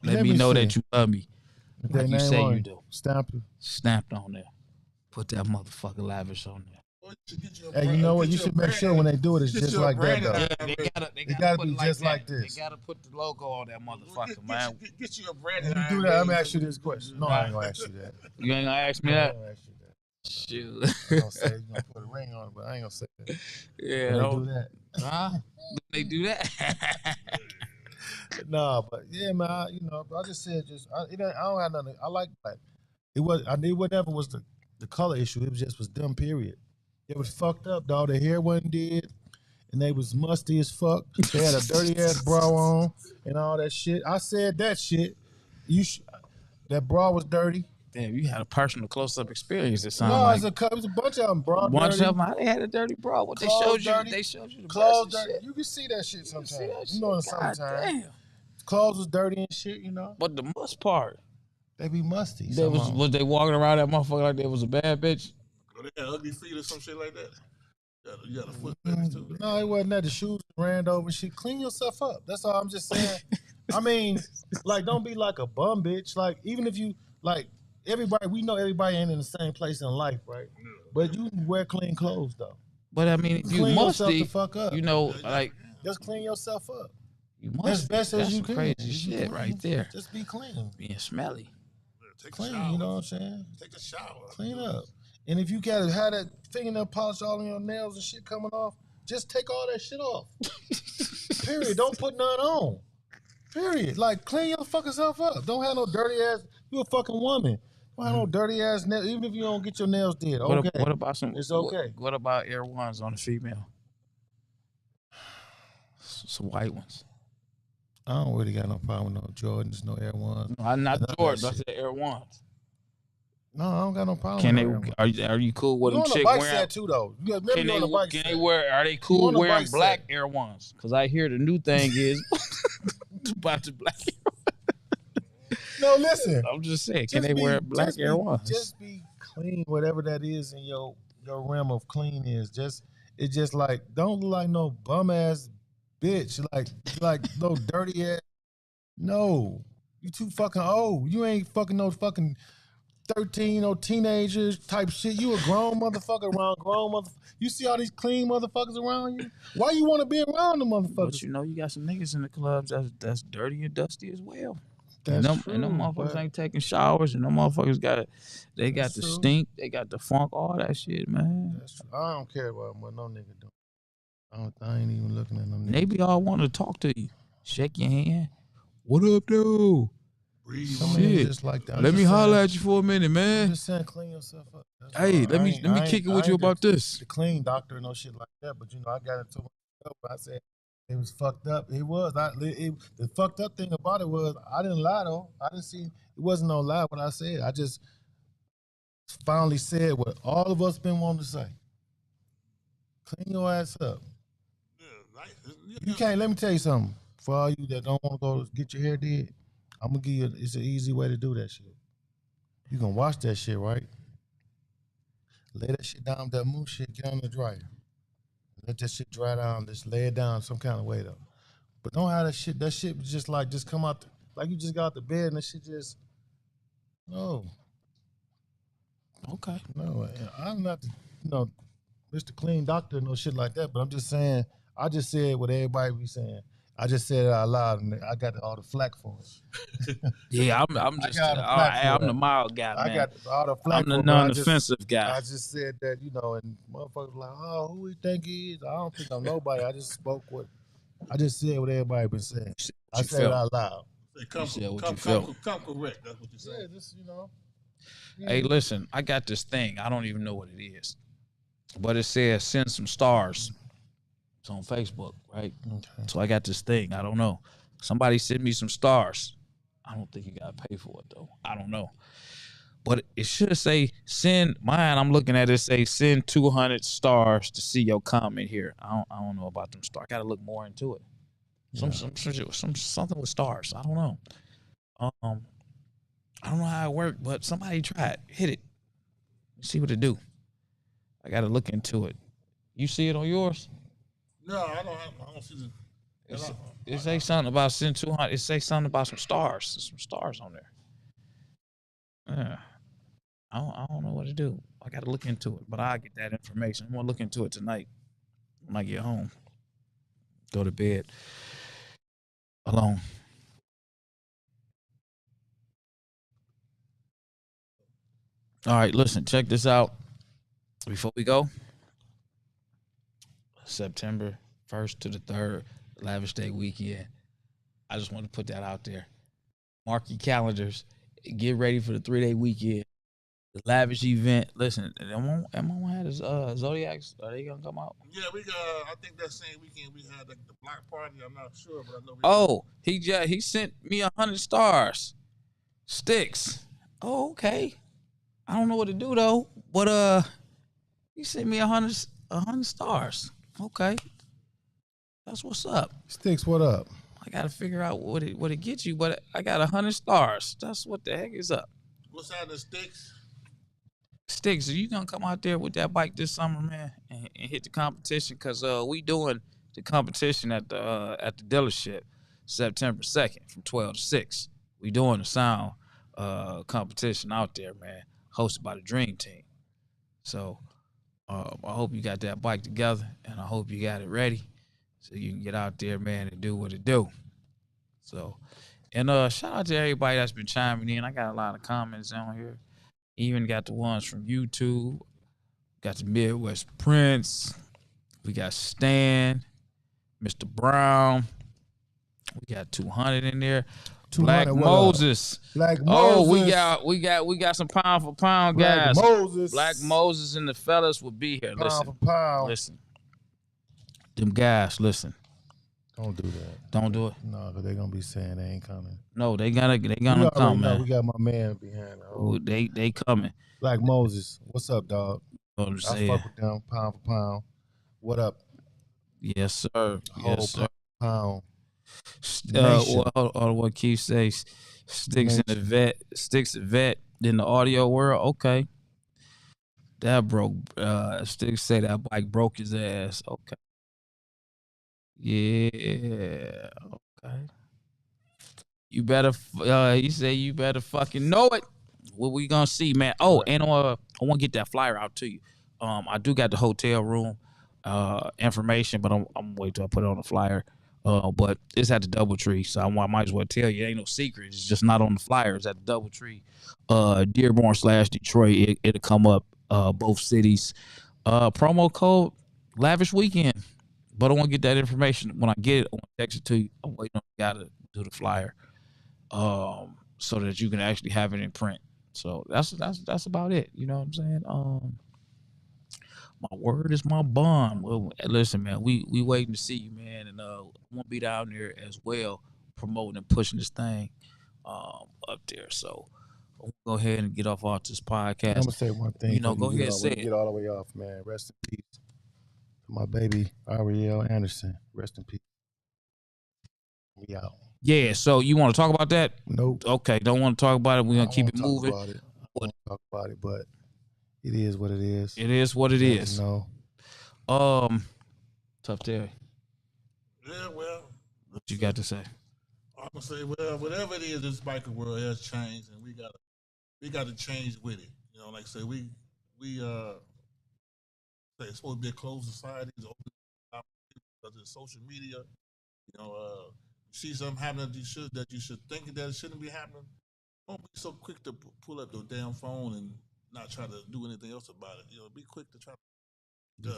Let me know that you love me. With Like that you name say on you it, do. Stamp it. Stamped on there. Put that motherfucker Lavish on there. Hey, you know what? You should make sure when they do it, it's just like that though. They It gotta gotta put be it just that. like this. They gotta put the logo on that motherfucker, man. Get you a brand. When you do that, I'm gonna ask you this question. No, I ain't gonna ask you that. You ain't gonna ask me I that? ain't gonna ask you that. Shoot. I'm gonna say you gonna put a ring on it, but I ain't gonna say that. Yeah, When they don't- do that. Huh? They do that. Nah, but yeah, man. I just said I don't have nothing. I like black. It never was the color issue. It was them. Period. It was fucked up, dog. The hair wasn't did, and they was musty as fuck. They had a dirty ass bra on and all that shit. I said that shit. That bra was dirty. Damn, you had a personal close-up experience. It sounded No, like it was a bunch of them. Bra bunch dirty. of them. They had a dirty bra. What they Clothes showed you? dirty. They showed you the Clothes breasts and dirty. shit. You can see that shit You sometimes. see that You know, in the shit? God summertime. damn. Clothes was dirty and shit. But the must part, They be musty. they was they walking around that motherfucker like they was a bad bitch. They had ugly feet or some shit like that. You got a foot fetish too. No, it wasn't that. The shoes ran over and shit. Clean yourself up. That's all I'm just saying. I mean, like, don't be like a bum bitch. Like, even if you, like, everybody, we know everybody ain't in the same place in life, right? But you can wear clean clothes, though. But I mean, if you Clean yourself musty, the fuck up. like Just clean yourself up. you As musty. best as That's you some can. crazy You shit clean. right there. Just be clean. Being smelly. Take a Clean, shower. you know what I'm saying? Take a shower. Clean up. And if you gotta have that fingernail polish all in your nails and shit coming off, just take all that shit off. Period. Don't put none on. Period. Like, clean your fucking self up. Don't have no dirty ass. You a fucking woman. Don't have no dirty ass nails. Even if you don't get your nails did. Okay. What about some? It's okay. What about Air Ones on a female? Some white ones. I don't really got no problem with no Jordans, no Air Ones. No, not None of that Jordans. I shit. said Air Ones. No, I don't got no problem. Can with they? Are you cool with you them on the chick bike wearing? set too though. You remember Can you on the bike they set. wear? Are they You cool on the wearing bike black set. Air Ones? Because I hear the new thing is about the black. No, listen. I'm just saying, can they wear black Air Ones? Just be clean, whatever that is in your realm of clean is. It's just like don't look like no bum ass bitch, like no dirty ass. No, you too fucking old. You ain't fucking no fucking 13 or teenagers type shit. You a grown motherfucker around grown motherfuckers. You see all these clean motherfuckers around you? Why you want to be around them motherfuckers? But you know, you got some niggas in the clubs that's dirty and dusty as well. That's And them true, motherfuckers but ain't taking showers, and them motherfuckers got the That's true. stink, they got the funk, all that shit, man. that's true. I don't care what no nigga do. I ain't even looking at no nigga. They be all want to talk to you, shake your hand. What up, dude? Breathe Some on niggas Shit. just like that. I'm Let me just holler saying- at you for a minute, I'm man. just saying, clean yourself up. That's Hey, all. let me kick it with you about this. The clean doctor and no shit like that. But you know, I got into myself. I said it was fucked up. It was. The fucked up thing about it was I didn't lie though. I didn't see. It wasn't no lie what I said. I just finally said what all of us been wanting to say. Clean your ass up. Yeah, nice. Yeah, You can't. Let me tell you something. For all you that don't want to go get your hair did, I'm gonna give you. It's an easy way to do that shit. You can wash that shit, right? Lay that shit down with that mousse shit. Get on the dryer. Let that shit dry down. Just lay it down some kind of way though. But don't have that shit. That shit just come out like you just got out the bed and that shit just no. Okay. No, I'm not, Mr. Clean Doctor, no shit like that. But I'm just saying, I just said what everybody be saying. I just said it out loud, and I got all the flack for it. Yeah, I'm just got a flack for I'm that. the mild guy, man. I got all the flack I'm the for it, but I non-offensive guy. I just said that, and motherfuckers like, oh, who he think he is? I don't think I'm nobody. I just I just said what everybody been saying. I said it out loud. Say, come said what you come felt. correct. That's what you say. Yeah, just, Hey, listen, I got this thing. I don't even know what it is, but it says send some stars. It's on Facebook, right? Okay. So I got this thing. I don't know. Somebody sent me some stars. I don't think you gotta pay for it though. I don't know. But it should say send mine. I'm looking at it. Say send 200 stars to see your comment here. I don't know about them stars. I gotta look more into it. Something with stars. I don't know. I don't know how it worked, but somebody tried. Hit it. See what it do. I gotta look into it. You see it on yours? No, I don't see the. It say something about send 200. It say something about some stars. There's some stars on there. Yeah. I don't know what to do. I got to look into it, but I'll get that information. I'm going to look into it tonight when I get home. Go to bed alone. All right, listen, check this out. Before we go, September 1st to the 3rd, Lavish Day weekend. I just want to put that out there. Mark your calendars. Get ready for the 3-day weekend. The Lavish event. Listen, am I gonna have this Zodiacs? Are they gonna come out? Yeah, we got. I think that same weekend we had the block party. I'm not sure, but I know. He sent me 100 stars, sticks. Oh, okay. I don't know what to do though, but he sent me 100 stars. Okay, that's what's up. Sticks, what up? I gotta figure out what it gets you, but I got 100 stars. That's what the heck is up. What's out of the sticks? Sticks, are you gonna come out there with that bike this summer, man, and hit the competition? Cause we doing the competition at the dealership September 2nd from 12 to 6. We doing the sound competition out there, man, hosted by the Dream Team. So I hope you got that bike together, and I hope you got it ready so you can get out there, man, and do what it do. So, and shout out to everybody that's been chiming in. I got a lot of comments on here. Even got the ones from YouTube. Got the Midwest Prince. We got Stan, Mr. Brown. We got 200 in there. Black Moses. Black Moses. Oh, we got some pound for pound guys. Black Moses. Black Moses and the fellas will be here. Pound Listen, for pound. listen. Them guys, listen. Don't do that. Don't do it. No, because they're gonna be saying they ain't coming. No, they gonna come, man. We got my man behind. They coming. Black Moses, what's up, dog? You know what I'm I saying? fuck with them pound for pound. What up? Yes, sir. Whole Yes, sir. pound. What Keith says, sticks in the vet, in the audio world. Okay, that broke. Sticks say that bike broke his ass. Okay, yeah. Okay, you better. He said you better fucking know it. What we gonna see, man? Oh, and I want to get that flyer out to you. I do got the hotel room information, but I'm waiting till I put it on the flyer. But it's at the DoubleTree, so I might as well tell you. It ain't no secret. It's just not on the flyer. It's at the DoubleTree, Dearborn/Detroit. It'll come up both cities. Promo code Lavish Weekend. But I want to get that information. When I get it, I want to text it to you. I'm waiting on the guy to do the flyer, so that you can actually have it in print. So that's about it. You know what I'm saying? My word is my bond. Well, listen, man, we waiting to see you, man, and I want to be down there as well, promoting and pushing this thing up there. So we'll go ahead and get off this podcast. I'm gonna say one thing. You know, go ahead and say it. Get all the way off, man. Rest in peace to my baby Ariel Anderson. Rest in peace. We out. Yeah. So you want to talk about that? Nope. Okay. Don't want to talk about it. We're gonna keep it moving. I want to talk about it, but it is what it is. It is what it is. No. Tough Terry. Yeah, well. What you got to say? I'm gonna say, well, whatever it is, this biker world has changed, and we gotta change with it. You know, like I say, we say it's supposed to be a closed society, it's open because of social media. You know, you see something happening that you should think that it shouldn't be happening. Don't be so quick to pull up your damn phone and not try to do anything else about it. You know, be quick to try to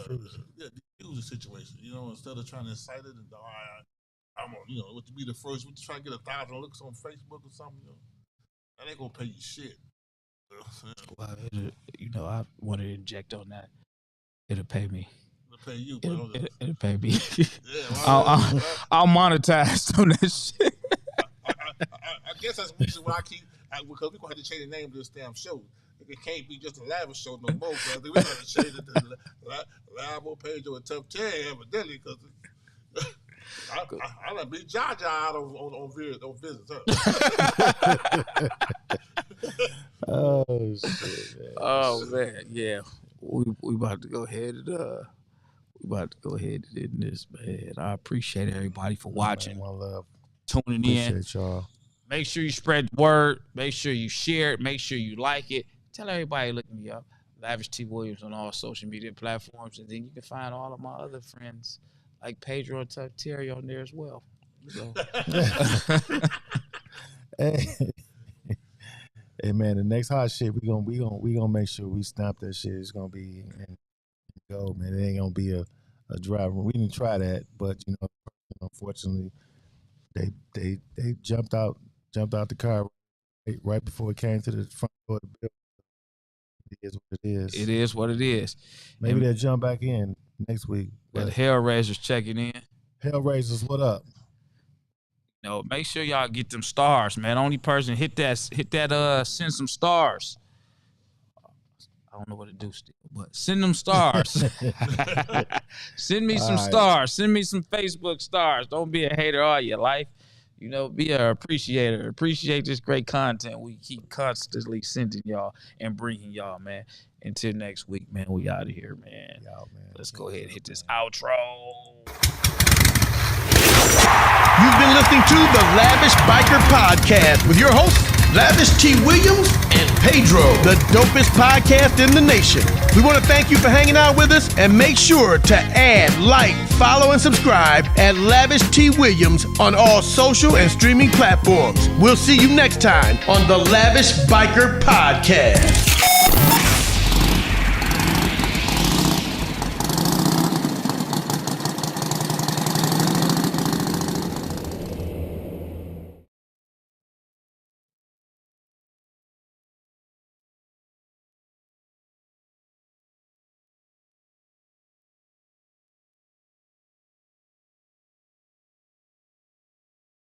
diffuse the situation. You know, instead of trying to incite it and I'm on, you know, to be the first, we try to get 1,000 looks on Facebook or something. You know, that ain't gonna pay you shit. Well, I want to inject on that. It'll pay me. It'll pay you. It'll pay me. Yeah, I'll monetize on that shit. I guess that's the reason why because we're gonna have to change the name of this damn show. It can't be just a Lavish show no more. Cause we're gonna have to change it to the Live page or a Tough Terry evidently. Because I done beat Jaja out on visits. Huh? Oh shit, man. Oh man, yeah. We about to go ahead and end this, man. I appreciate everybody for watching, Man, one love. tuning in. Appreciate y'all. Make sure you spread the word. Make sure you share it. Make sure you like it. Tell everybody look me up, Lavish T. Williams on all social media platforms, and then you can find all of my other friends like Pedro and Tuck Terry on there as well. So. Hey man, the next hot shit we gonna make sure we stamp that shit. It's gonna be and go, man. It ain't gonna be a driver. We didn't try that, but you know, unfortunately, they jumped out the car right before it came to the front door of the building. It is what it is. It is what it is. Maybe they'll jump back in next week. But Hellraiser's checking in. Hellraisers, what up? You know, make sure y'all get them stars, man. Only person hit that send some stars. I don't know what to do still, but send them stars. Send me some stars. Send me some Facebook stars. Don't be a hater all your life. You know, be an appreciator. Appreciate this great content we keep constantly sending y'all and bringing y'all, man. Until next week, man, we out of here, man. Let's go ahead and hit this outro. You've been listening to the Lavish Biker Podcast with your hosts, Lavish T. Williams and Pedro, the dopest podcast in the nation. We want to thank you for hanging out with us, and make sure to add, like, follow, and subscribe at Lavish T. Williams on all social and streaming platforms. We'll see you next time on the Lavish Biker Podcast.